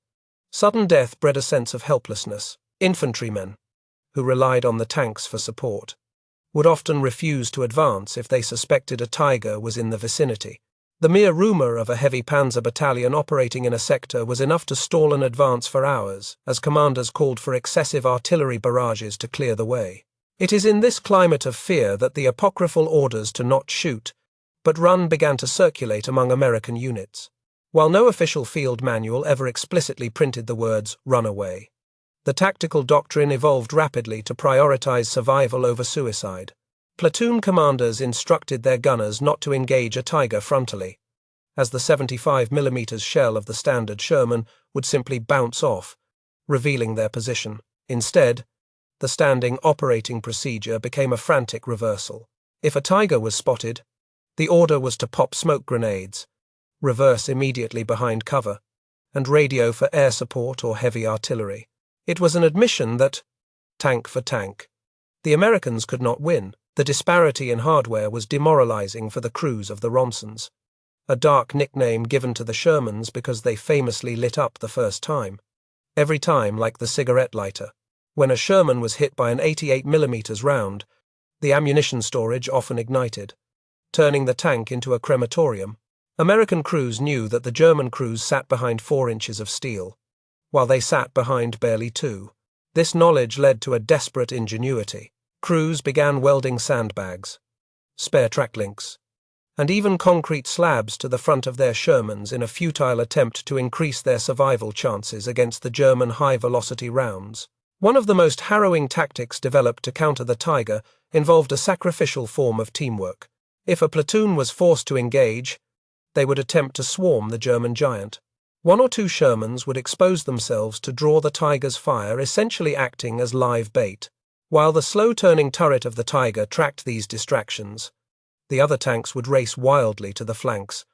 sudden death bred a sense of helplessness. Infantrymen, who relied on the tanks for support, would often refuse to advance if they suspected a Tiger was in the vicinity. The mere rumor of a heavy panzer battalion operating in a sector was enough to stall an advance for hours, as commanders called for excessive artillery barrages to clear the way. It is in this climate of fear that the apocryphal orders to not shoot, but run began to circulate among American units. While no official field manual ever explicitly printed the words "run away," the tactical doctrine evolved rapidly to prioritize survival over suicide. Platoon commanders instructed their gunners not to engage a Tiger frontally, as the 75mm shell of the standard Sherman would simply bounce off, revealing their position. Instead, the standing operating procedure became a frantic reversal. If a Tiger was spotted, the order was to pop smoke grenades, reverse immediately behind cover, and radio for air support or heavy artillery. It was an admission that, tank for tank, the Americans could not win. The disparity in hardware was demoralizing for the crews of the Ronsons, a dark nickname given to the Shermans because they famously lit up the first time. Every time, like the cigarette lighter, when a Sherman was hit by an 88mm round, the ammunition storage often ignited, turning the tank into a crematorium. American crews knew that the German crews sat behind 4 inches of steel, while they sat behind barely 2. This knowledge led to a desperate ingenuity. Crews began welding sandbags, spare track links, and even concrete slabs to the front of their Shermans in a futile attempt to increase their survival chances against the German high-velocity rounds. One of the most harrowing tactics developed to counter the Tiger involved a sacrificial form of teamwork. If a platoon was forced to engage, they would attempt to swarm the German giant. 1 or 2 Shermans would expose themselves to draw the Tiger's fire, essentially acting as live bait. While the slow-turning turret of the Tiger tracked these distractions, the other tanks would race wildly to the flanks,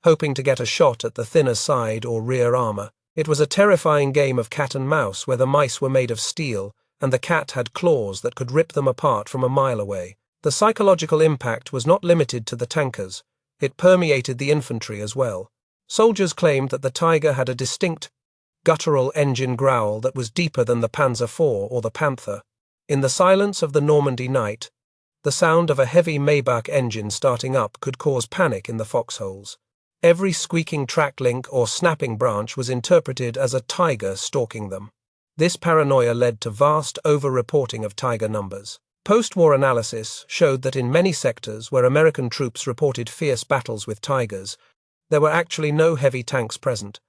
hoping to get a shot at the thinner side or rear armor. It was a terrifying game of cat and mouse where the mice were made of steel and the cat had claws that could rip them apart from a mile away. The psychological impact was not limited to the tankers. It permeated the infantry as well. Soldiers claimed that the Tiger had a distinct, guttural engine growl that was deeper than the Panzer IV or the Panther. In the silence of the Normandy night, the sound of a heavy Maybach engine starting up could cause panic in the foxholes. Every squeaking track link or snapping branch was interpreted as a Tiger stalking them. This paranoia led to vast over-reporting of Tiger numbers. Post-war analysis showed that in many sectors where American troops reported fierce battles with Tigers, there were actually no heavy tanks present,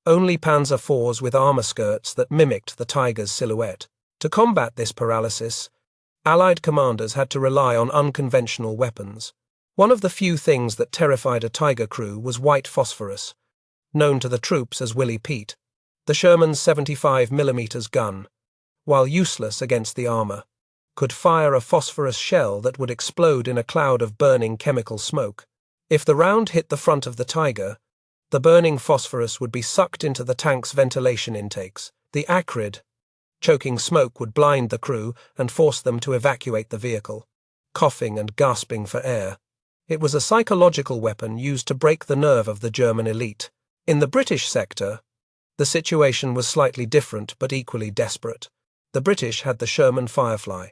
only Panzer IVs with armor skirts that mimicked the Tiger's silhouette. To combat this paralysis, Allied commanders had to rely on unconventional weapons. One of the few things that terrified a Tiger crew was white phosphorus, known to the troops as Willie Pete. The Sherman's 75mm gun, while useless against the armor, could fire a phosphorus shell that would explode in a cloud of burning chemical smoke. If the round hit the front of the Tiger, the burning phosphorus would be sucked into the tank's ventilation intakes. The acrid, choking smoke would blind the crew and force them to evacuate the vehicle, coughing and gasping for air. It was a psychological weapon used to break the nerve of the German elite. In the British sector, the situation was slightly different but equally desperate. The British had the Sherman Firefly,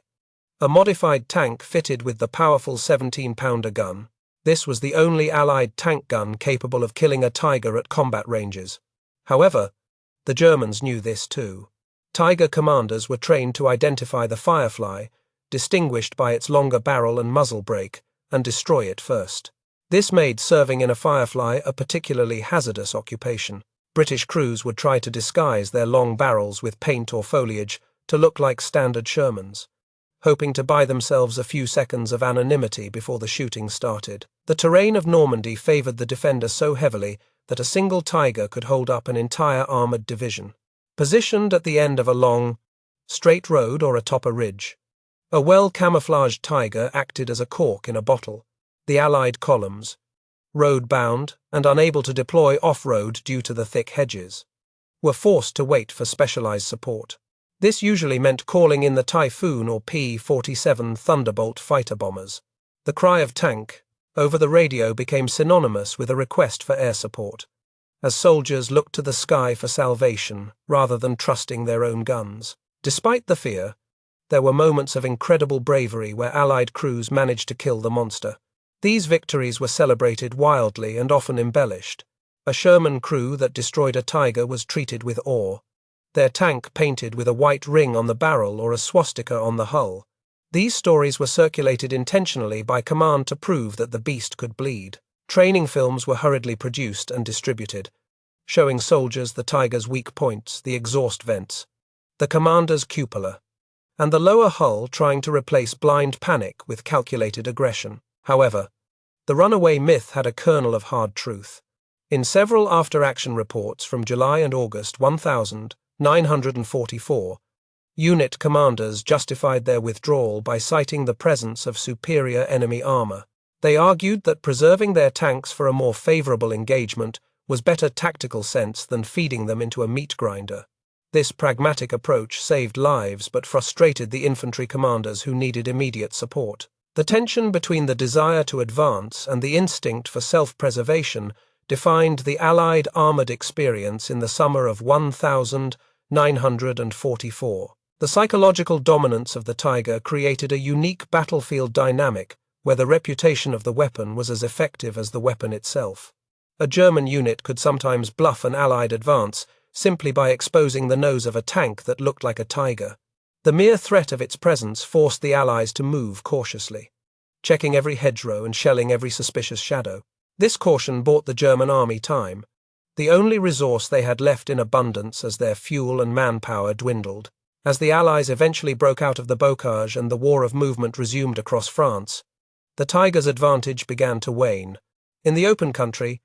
a modified tank fitted with the powerful 17-pounder gun. This was the only Allied tank gun capable of killing a Tiger at combat ranges. However, the Germans knew this too. Tiger commanders were trained to identify the Firefly, distinguished by its longer barrel and muzzle brake, and destroy it first. This made serving in a Firefly a particularly hazardous occupation. British crews would try to disguise their long barrels with paint or foliage to look like standard Shermans, hoping to buy themselves a few seconds of anonymity before the shooting started. The terrain of Normandy favored the defender so heavily that a single Tiger could hold up an entire armored division. Positioned at the end of a long, straight road or atop a ridge, a well-camouflaged Tiger acted as a cork in a bottle. The Allied columns, road-bound and unable to deploy off-road due to the thick hedges, were forced to wait for specialized support. This usually meant calling in the Typhoon or P-47 Thunderbolt fighter bombers. The cry of tank over the radio became synonymous with a request for air support, as soldiers looked to the sky for salvation rather than trusting their own guns. Despite the fear, there were moments of incredible bravery where Allied crews managed to kill the monster. These victories were celebrated wildly and often embellished. A Sherman crew that destroyed a Tiger was treated with awe, their tank painted with a white ring on the barrel or a swastika on the hull. These stories were circulated intentionally by command to prove that the beast could bleed. Training films were hurriedly produced and distributed, showing soldiers the Tiger's weak points, the exhaust vents, the commander's cupola, and the lower hull trying to replace blind panic with calculated aggression. However, the runaway myth had a kernel of hard truth. In several after-action reports from July and August 1944, unit commanders justified their withdrawal by citing the presence of superior enemy armor. They argued that preserving their tanks for a more favorable engagement was better tactical sense than feeding them into a meat grinder. This pragmatic approach saved lives but frustrated the infantry commanders who needed immediate support. The tension between the desire to advance and the instinct for self-preservation defined the Allied armored experience in the summer of 1944. The psychological dominance of the Tiger created a unique battlefield dynamic where the reputation of the weapon was as effective as the weapon itself. A German unit could sometimes bluff an Allied advance simply by exposing the nose of a tank that looked like a Tiger. The mere threat of its presence forced the Allies to move cautiously, checking every hedgerow and shelling every suspicious shadow. This caution bought the German army time, the only resource they had left in abundance as their fuel and manpower dwindled. As the Allies eventually broke out of the bocage and the war of movement resumed across France, the Tiger's advantage began to wane. In the open country,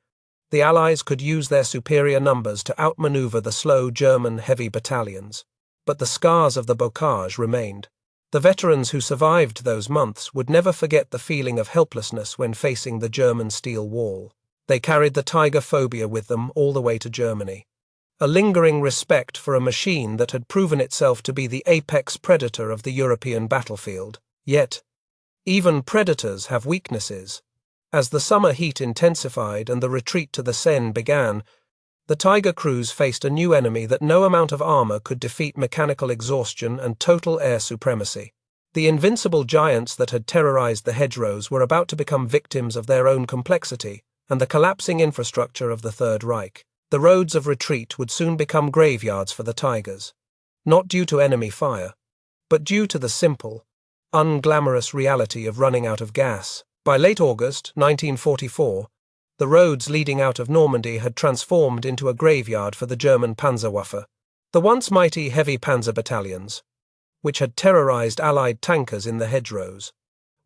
the Allies could use their superior numbers to outmaneuver the slow German heavy battalions, but the scars of the bocage remained. The veterans who survived those months would never forget the feeling of helplessness when facing the German steel wall. They carried the Tiger phobia with them all the way to Germany, a lingering respect for a machine that had proven itself to be the apex predator of the European battlefield. Yet, even predators have weaknesses. As the summer heat intensified and the retreat to the Seine began, the Tiger crews faced a new enemy that no amount of armor could defeat: mechanical exhaustion and total air supremacy. The invincible giants that had terrorized the hedgerows were about to become victims of their own complexity and the collapsing infrastructure of the Third Reich. The roads of retreat would soon become graveyards for the Tigers, not due to enemy fire, but due to the simple, unglamorous reality of running out of gas. By late August 1944, the roads leading out of Normandy had transformed into a graveyard for the German Panzerwaffe. The once mighty heavy panzer battalions, which had terrorized Allied tankers in the hedgerows,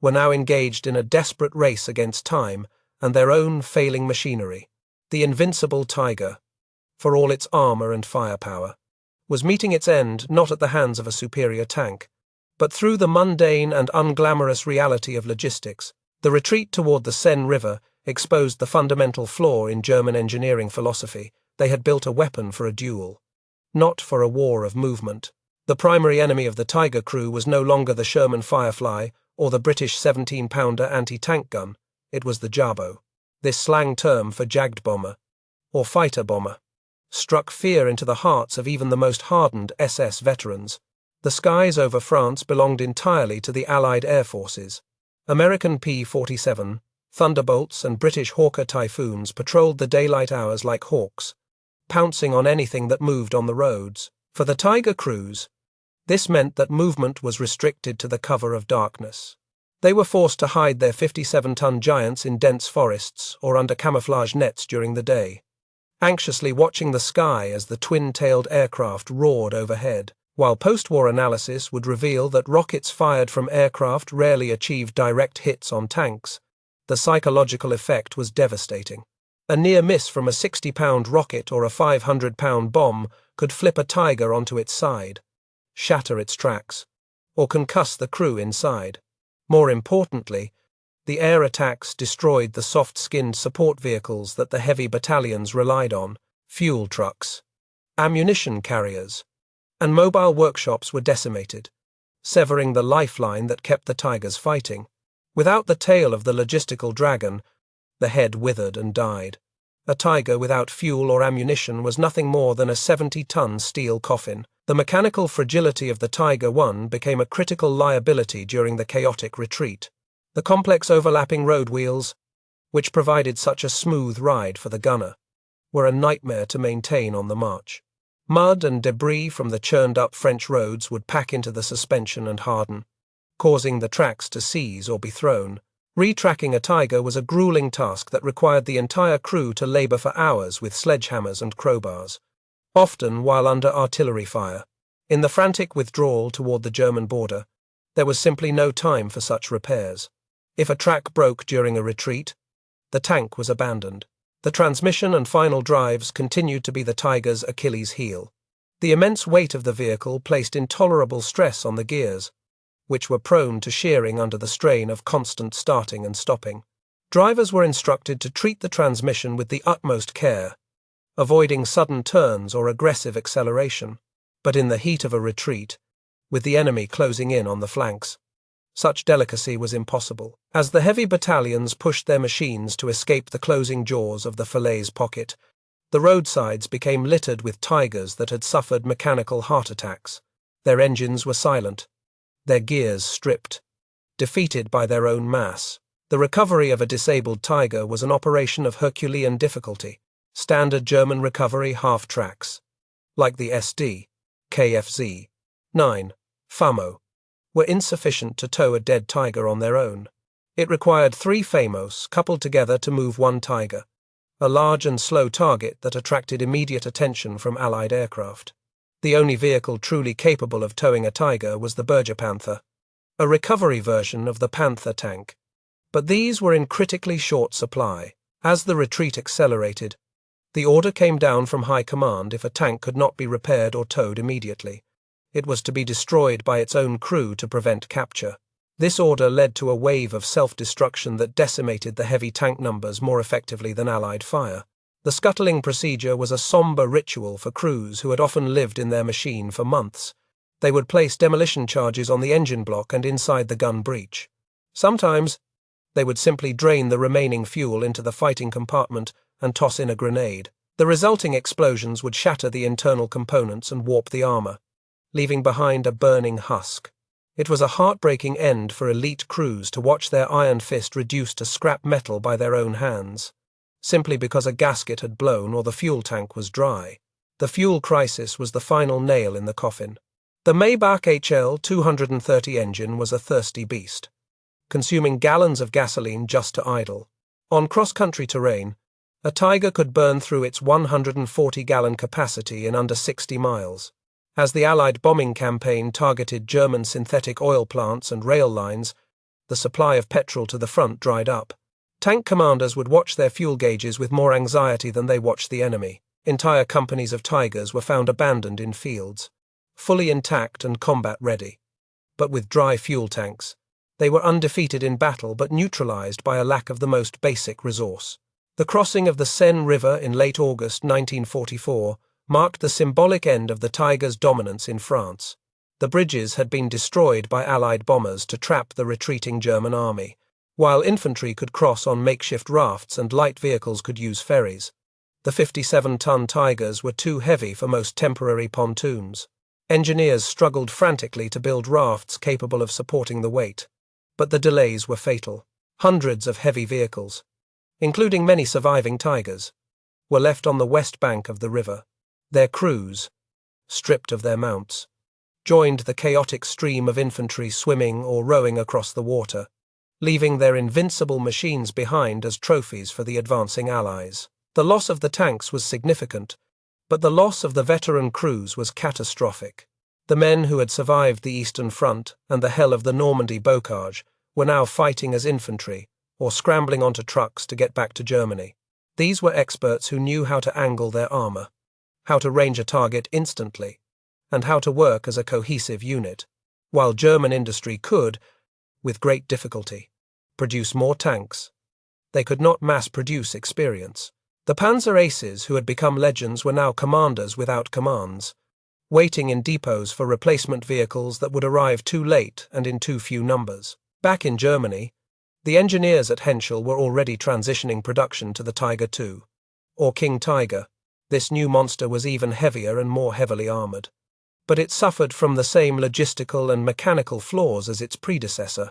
were now engaged in a desperate race against time and their own failing machinery. The invincible Tiger, for all its armor and firepower, was meeting its end not at the hands of a superior tank, but through the mundane and unglamorous reality of logistics. The retreat toward the Seine River exposed the fundamental flaw in German engineering philosophy. They had built a weapon for a duel, not for a war of movement. The primary enemy of the Tiger crew was no longer the Sherman Firefly or the British 17-pounder anti-tank gun. It was the Jabo. This slang term for jagged bomber, or fighter bomber, struck fear into the hearts of even the most hardened SS veterans. The skies over France belonged entirely to the Allied air forces. American P-47, Thunderbolts and British Hawker Typhoons patrolled the daylight hours like hawks, pouncing on anything that moved on the roads. For the Tiger crews, this meant that movement was restricted to the cover of darkness. They were forced to hide their 57-ton giants in dense forests or under camouflage nets during the day, anxiously watching the sky as the twin-tailed aircraft roared overhead. While post-war analysis would reveal that rockets fired from aircraft rarely achieved direct hits on tanks, the psychological effect was devastating. A near miss from a 60-pound rocket or a 500-pound bomb could flip a Tiger onto its side, shatter its tracks, or concuss the crew inside. More importantly, the air attacks destroyed the soft-skinned support vehicles that the heavy battalions relied on. Fuel trucks, ammunition carriers, and mobile workshops were decimated, severing the lifeline that kept the Tigers fighting. Without the tail of the logistical dragon, the head withered and died. A Tiger without fuel or ammunition was nothing more than a 70-ton steel coffin. The mechanical fragility of the Tiger I became a critical liability during the chaotic retreat. The complex overlapping road wheels, which provided such a smooth ride for the gunner, were a nightmare to maintain on the march. Mud and debris from the churned-up French roads would pack into the suspension and harden, causing the tracks to seize or be thrown. Retracking a Tiger was a grueling task that required the entire crew to labor for hours with sledgehammers and crowbars, often while under artillery fire. In the frantic withdrawal toward the German border, there was simply no time for such repairs. If a track broke during a retreat, the tank was abandoned. The transmission and final drives continued to be the Tiger's Achilles heel. The immense weight of the vehicle placed intolerable stress on the gears, which were prone to shearing under the strain of constant starting and stopping. Drivers were instructed to treat the transmission with the utmost care, avoiding sudden turns or aggressive acceleration. But in the heat of a retreat, with the enemy closing in on the flanks, such delicacy was impossible. As the heavy battalions pushed their machines to escape the closing jaws of the Falaise pocket, the roadsides became littered with Tigers that had suffered mechanical heart attacks. Their engines were silent, their gears stripped, defeated by their own mass. The recovery of a disabled Tiger was an operation of Herculean difficulty. Standard German recovery half-tracks, like the SD, KFZ, 9, FAMO, were insufficient to tow a dead Tiger on their own. It required 3 FAMOs coupled together to move one Tiger, a large and slow target that attracted immediate attention from Allied aircraft. The only vehicle truly capable of towing a Tiger was the Panther, a recovery version of the Panther tank. But these were in critically short supply. As the retreat accelerated, the order came down from high command if a tank could not be repaired or towed immediately. It was to be destroyed by its own crew to prevent capture. This order led to a wave of self-destruction that decimated the heavy tank numbers more effectively than Allied fire. The scuttling procedure was a somber ritual for crews who had often lived in their machine for months. They would place demolition charges on the engine block and inside the gun breech. Sometimes, they would simply drain the remaining fuel into the fighting compartment and toss in a grenade. The resulting explosions would shatter the internal components and warp the armor, leaving behind a burning husk. It was a heartbreaking end for elite crews to watch their iron fist reduced to scrap metal by their own hands, simply because a gasket had blown or the fuel tank was dry. The fuel crisis was the final nail in the coffin. The Maybach HL 230 engine was a thirsty beast, consuming gallons of gasoline just to idle. On cross-country terrain, a Tiger could burn through its 140-gallon capacity in under 60 miles. As the Allied bombing campaign targeted German synthetic oil plants and rail lines, the supply of petrol to the front dried up. Tank commanders would watch their fuel gauges with more anxiety than they watched the enemy. Entire companies of Tigers were found abandoned in fields, fully intact and combat-ready. But with dry fuel tanks, they were undefeated in battle but neutralized by a lack of the most basic resource. The crossing of the Seine River in late August 1944 marked the symbolic end of the Tiger's dominance in France. The bridges had been destroyed by Allied bombers to trap the retreating German army, while infantry could cross on makeshift rafts and light vehicles could use ferries. The 57-ton Tigers were too heavy for most temporary pontoons. Engineers struggled frantically to build rafts capable of supporting the weight, but the delays were fatal. Hundreds of heavy vehicles, including many surviving Tigers, were left on the west bank of the river. Their crews, stripped of their mounts, joined the chaotic stream of infantry swimming or rowing across the water, leaving their invincible machines behind as trophies for the advancing Allies. The loss of the tanks was significant, but the loss of the veteran crews was catastrophic. The men who had survived the Eastern Front and the hell of the Normandy bocage were now fighting as infantry or scrambling onto trucks to get back to Germany. These were experts who knew how to angle their armor, how to range a target instantly, and how to work as a cohesive unit, while German industry could, with great difficulty, produce more tanks. They could not mass-produce experience. The Panzer Aces who had become legends were now commanders without commands, waiting in depots for replacement vehicles that would arrive too late and in too few numbers. Back in Germany, the engineers at Henschel were already transitioning production to the Tiger II, or King Tiger. This new monster was even heavier and more heavily armored. But it suffered from the same logistical and mechanical flaws as its predecessor,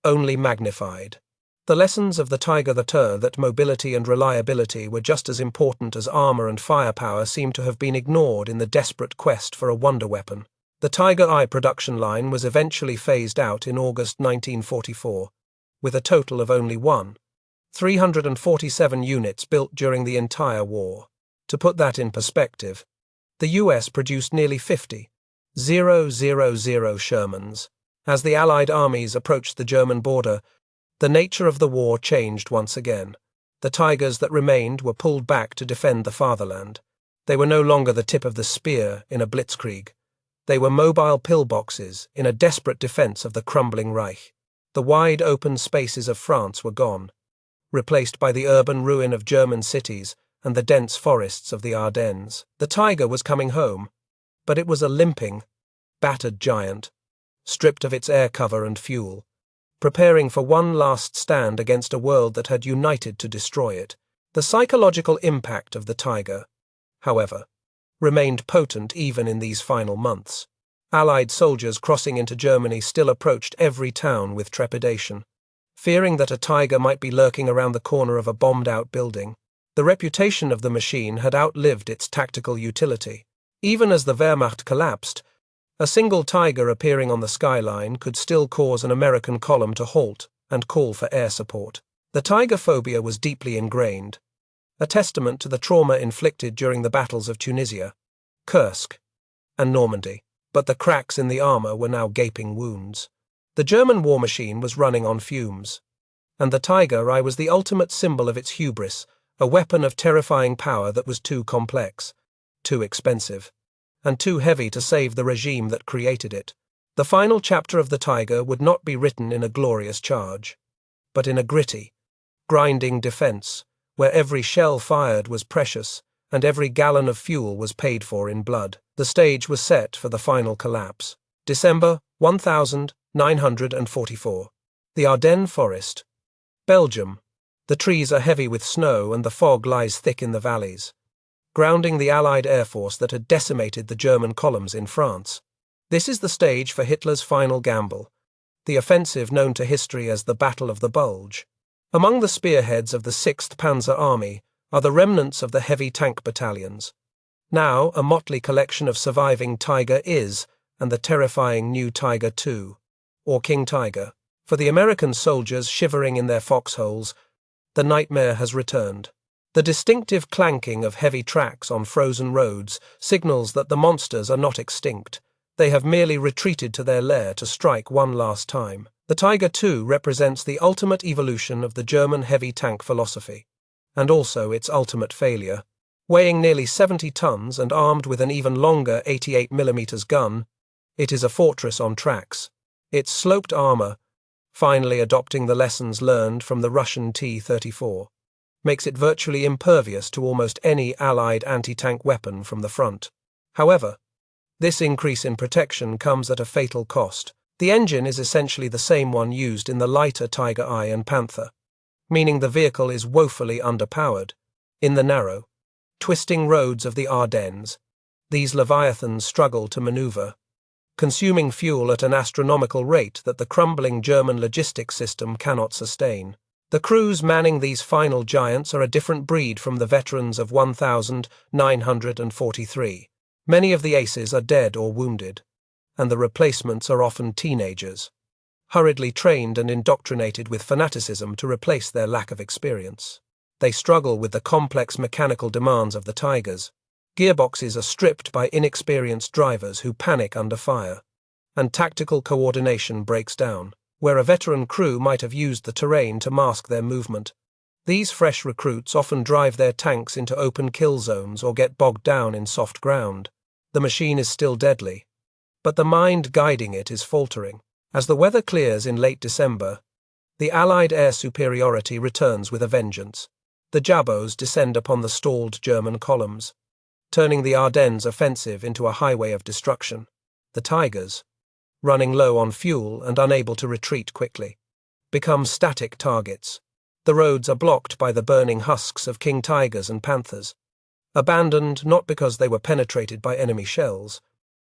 only magnified. The lessons of the Tiger III that mobility and reliability were just as important as armor and firepower seemed to have been ignored in the desperate quest for a wonder weapon. The Tiger I production line was eventually phased out in August 1944, with a total of only 347 units built during the entire war. To put that in perspective, the US produced nearly 50 Shermans. As the Allied armies approached the German border, the nature of the war changed once again. The Tigers that remained were pulled back to defend the fatherland. They were no longer the tip of the spear in a blitzkrieg. They were mobile pillboxes in a desperate defense of the crumbling Reich. The wide open spaces of France were gone, replaced by the urban ruin of German cities and the dense forests of the Ardennes. The Tiger was coming home, but it was a limping, battered giant, stripped of its air cover and fuel, preparing for one last stand against a world that had united to destroy it. The psychological impact of the Tiger, however, remained potent even in these final months. Allied soldiers crossing into Germany still approached every town with trepidation, fearing that a Tiger might be lurking around the corner of a bombed-out building. The reputation of the machine had outlived its tactical utility. Even as the Wehrmacht collapsed, a single Tiger appearing on the skyline could still cause an American column to halt and call for air support. The Tiger phobia was deeply ingrained, a testament to the trauma inflicted during the battles of Tunisia, Kursk, and Normandy. But the cracks in the armor were now gaping wounds. The German war machine was running on fumes, and the Tiger I was the ultimate symbol of its hubris, a weapon of terrifying power that was too complex, too expensive, and too heavy to save the regime that created it. The final chapter of the Tiger would not be written in a glorious charge, but in a gritty, grinding defense, where every shell fired was precious and every gallon of fuel was paid for in blood. The stage was set for the final collapse. December 1944. The Ardennes Forest. Belgium. The trees are heavy with snow and the fog lies thick in the valleys, grounding the Allied air force that had decimated the German columns in France. This is the stage for Hitler's final gamble, the offensive known to history as the Battle of the Bulge. Among the spearheads of the 6th Panzer Army are the remnants of the heavy tank battalions, now a motley collection of surviving Tiger Is and the terrifying new Tiger II, or King Tiger. For the American soldiers shivering in their foxholes, the nightmare has returned. The distinctive clanking of heavy tracks on frozen roads signals that the monsters are not extinct. They have merely retreated to their lair to strike one last time. The Tiger II represents the ultimate evolution of the German heavy tank philosophy, and also its ultimate failure. Weighing nearly 70 tons and armed with an even longer 88mm gun, it is a fortress on tracks. Its sloped armor, finally adopting the lessons learned from the Russian T-34, makes it virtually impervious to almost any Allied anti-tank weapon from the front. However, this increase in protection comes at a fatal cost. The engine is essentially the same one used in the lighter Tiger I and Panther, meaning the vehicle is woefully underpowered. In the narrow, twisting roads of the Ardennes, these leviathans struggle to maneuver, consuming fuel at an astronomical rate that the crumbling German logistics system cannot sustain. The crews manning these final giants are a different breed from the veterans of 1943. Many of the aces are dead or wounded, and the replacements are often teenagers, hurriedly trained and indoctrinated with fanaticism to replace their lack of experience. They struggle with the complex mechanical demands of the Tigers, Gearboxes are stripped by inexperienced drivers who panic under fire, and tactical coordination breaks down, where a veteran crew might have used the terrain to mask their movement. These fresh recruits often drive their tanks into open kill zones or get bogged down in soft ground. The machine is still deadly, but the mind guiding it is faltering. As the weather clears in late December, the Allied air superiority returns with a vengeance. The Jabos descend upon the stalled German columns, turning the Ardennes offensive into a highway of destruction. The Tigers, running low on fuel and unable to retreat quickly, become static targets. The roads are blocked by the burning husks of king tigers and panthers, abandoned not because they were penetrated by enemy shells,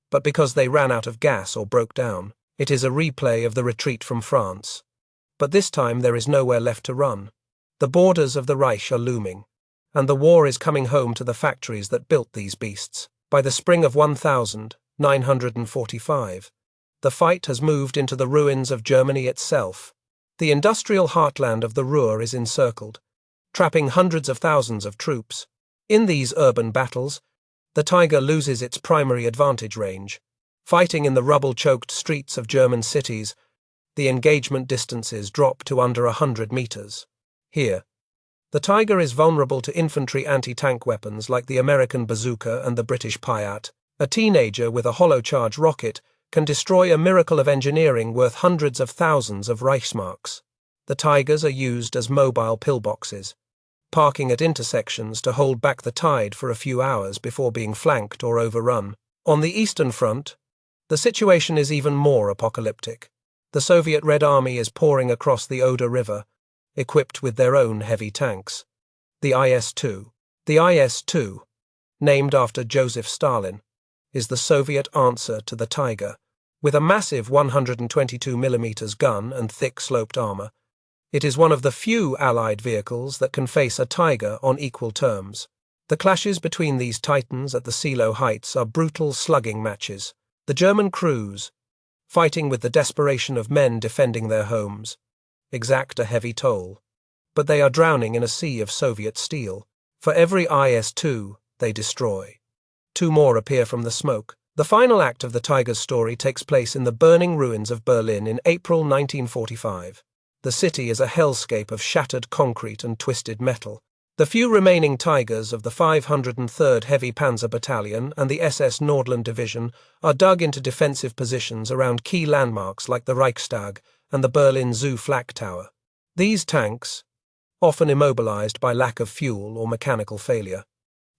but because they ran out of gas or broke down. It is a replay of the retreat from France. But this time there is nowhere left to run. The borders of the Reich are looming, and the war is coming home to the factories that built these beasts. By the spring of 1945, the fight has moved into the ruins of Germany itself. The industrial heartland of the Ruhr is encircled, trapping hundreds of thousands of troops. In these urban battles, the Tiger loses its primary advantage range. Fighting in the rubble-choked streets of German cities, the engagement distances drop to under 100 meters. Here, the Tiger is vulnerable to infantry anti-tank weapons like the American bazooka and the British Piat. A teenager with a hollow-charge rocket can destroy a miracle of engineering worth hundreds of thousands of Reichsmarks. The Tigers are used as mobile pillboxes, parking at intersections to hold back the tide for a few hours before being flanked or overrun. On the Eastern Front, the situation is even more apocalyptic. The Soviet Red Army is pouring across the Oder River, equipped with their own heavy tanks. The IS-2. The IS-2, named after Joseph Stalin, is the Soviet answer to the Tiger. With a massive 122mm gun and thick sloped armor, it is one of the few Allied vehicles that can face a Tiger on equal terms. The clashes between these titans at the Silo Heights are brutal slugging matches. The German crews, fighting with the desperation of men defending their homes, exact a heavy toll, but they are drowning in a sea of Soviet steel. For every IS-2 they destroy, 2 more appear from the smoke. The final act of the Tiger's story takes place in the burning ruins of Berlin in April 1945. The city is a hellscape of shattered concrete and twisted metal. The few remaining Tigers of the 503rd Heavy Panzer Battalion and the SS Nordland Division are dug into defensive positions around key landmarks like the Reichstag and the Berlin Zoo Flak Tower. These tanks, often immobilized by lack of fuel or mechanical failure,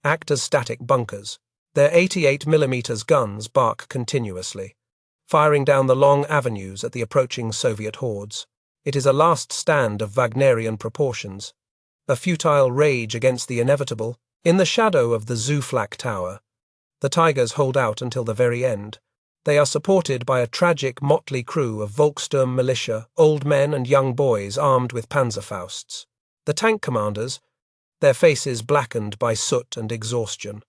act as static bunkers. Their 88mm guns bark continuously, firing down the long avenues at the approaching Soviet hordes. It is a last stand of Wagnerian proportions, a futile rage against the inevitable. In the shadow of the Zoo Flak Tower, the Tigers hold out until the very end. They are supported by a tragic motley crew of Volkssturm militia, old men and young boys armed with Panzerfausts. The tank commanders, their faces blackened by soot and exhaustion,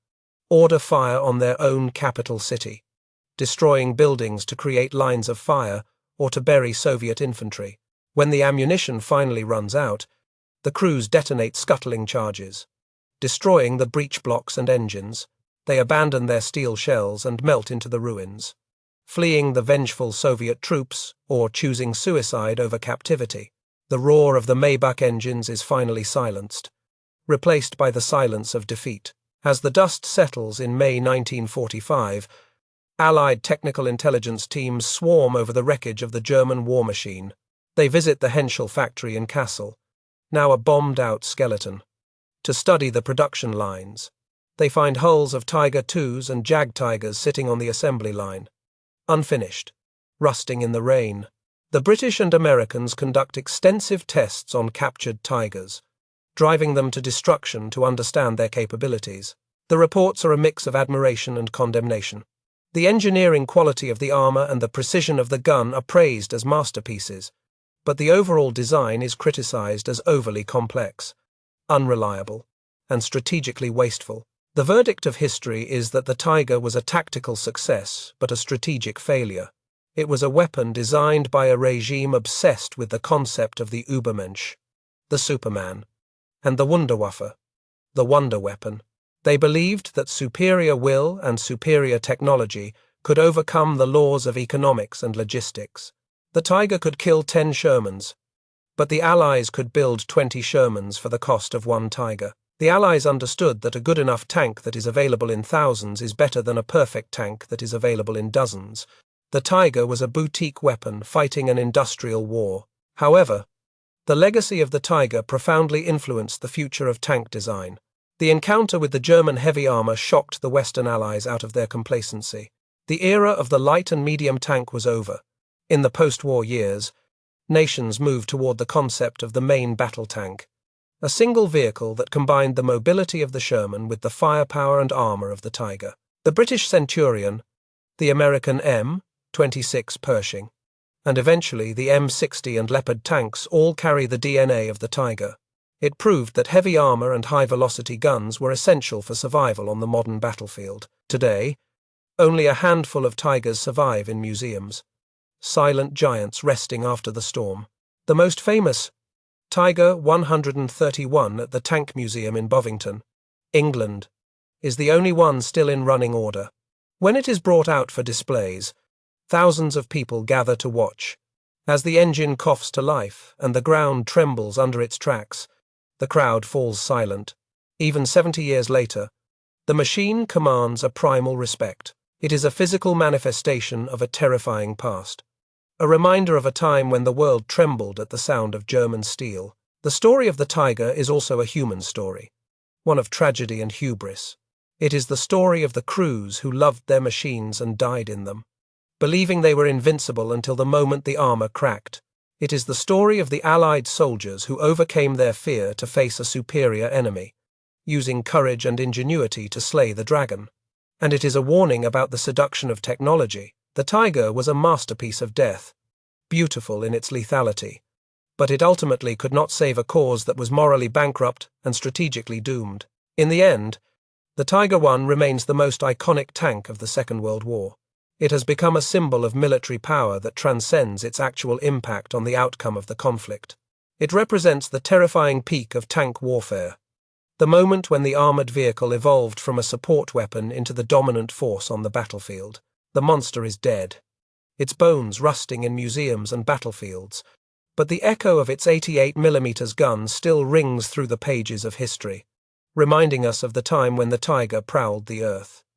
order fire on their own capital city, destroying buildings to create lines of fire or to bury Soviet infantry. When the ammunition finally runs out, the crews detonate scuttling charges. Destroying the breech blocks and engines, they abandon their steel shells and melt into the ruins, fleeing the vengeful Soviet troops or choosing suicide over captivity. The roar of the Maybach engines is finally silenced, replaced by the silence of defeat. As the dust settles in May 1945, Allied technical intelligence teams swarm over the wreckage of the German war machine. They visit the Henschel factory in Kassel, now a bombed-out skeleton, to study the production lines. They find hulls of Tiger IIs and Jag Tigers sitting on the assembly line, unfinished, rusting in the rain. The British and Americans conduct extensive tests on captured Tigers, driving them to destruction to understand their capabilities. The reports are a mix of admiration and condemnation. The engineering quality of the armor and the precision of the gun are praised as masterpieces, but the overall design is criticized as overly complex, unreliable, and strategically wasteful. The verdict of history is that the Tiger was a tactical success, but a strategic failure. It was a weapon designed by a regime obsessed with the concept of the Übermensch, the Superman, and the Wunderwaffe, the wonder weapon. They believed that superior will and superior technology could overcome the laws of economics and logistics. The Tiger could kill 10 Shermans, but the Allies could build 20 Shermans for the cost of one Tiger. The Allies understood that a good enough tank that is available in thousands is better than a perfect tank that is available in dozens. The Tiger was a boutique weapon fighting an industrial war. However, the legacy of the Tiger profoundly influenced the future of tank design. The encounter with the German heavy armor shocked the Western Allies out of their complacency. The era of the light and medium tank was over. In the post-war years, nations moved toward the concept of the main battle tank, a single vehicle that combined the mobility of the Sherman with the firepower and armor of the Tiger. The British Centurion, the American M26 Pershing, and eventually the M60 and Leopard tanks all carry the DNA of the Tiger. It proved that heavy armor and high-velocity guns were essential for survival on the modern battlefield. Today, only a handful of Tigers survive in museums, silent giants resting after the storm. The most famous, Tiger 131 at the Tank Museum in Bovington, England, is the only one still in running order. When it is brought out for displays, thousands of people gather to watch. As the engine coughs to life and the ground trembles under its tracks, the crowd falls silent. Even 70 years later, the machine commands a primal respect. It is a physical manifestation of a terrifying past, a reminder of a time when the world trembled at the sound of German steel. The story of the Tiger is also a human story, one of tragedy and hubris. It is the story of the crews who loved their machines and died in them, believing they were invincible until the moment the armor cracked. It is the story of the Allied soldiers who overcame their fear to face a superior enemy, using courage and ingenuity to slay the dragon. And it is a warning about the seduction of technology. The Tiger was a masterpiece of death, beautiful in its lethality, but it ultimately could not save a cause that was morally bankrupt and strategically doomed. In the end, the Tiger I remains the most iconic tank of the Second World War. It has become a symbol of military power that transcends its actual impact on the outcome of the conflict. It represents the terrifying peak of tank warfare, the moment when the armored vehicle evolved from a support weapon into the dominant force on the battlefield. The monster is dead, its bones rusting in museums and battlefields, but the echo of its 88mm gun still rings through the pages of history, reminding us of the time when the Tiger prowled the earth.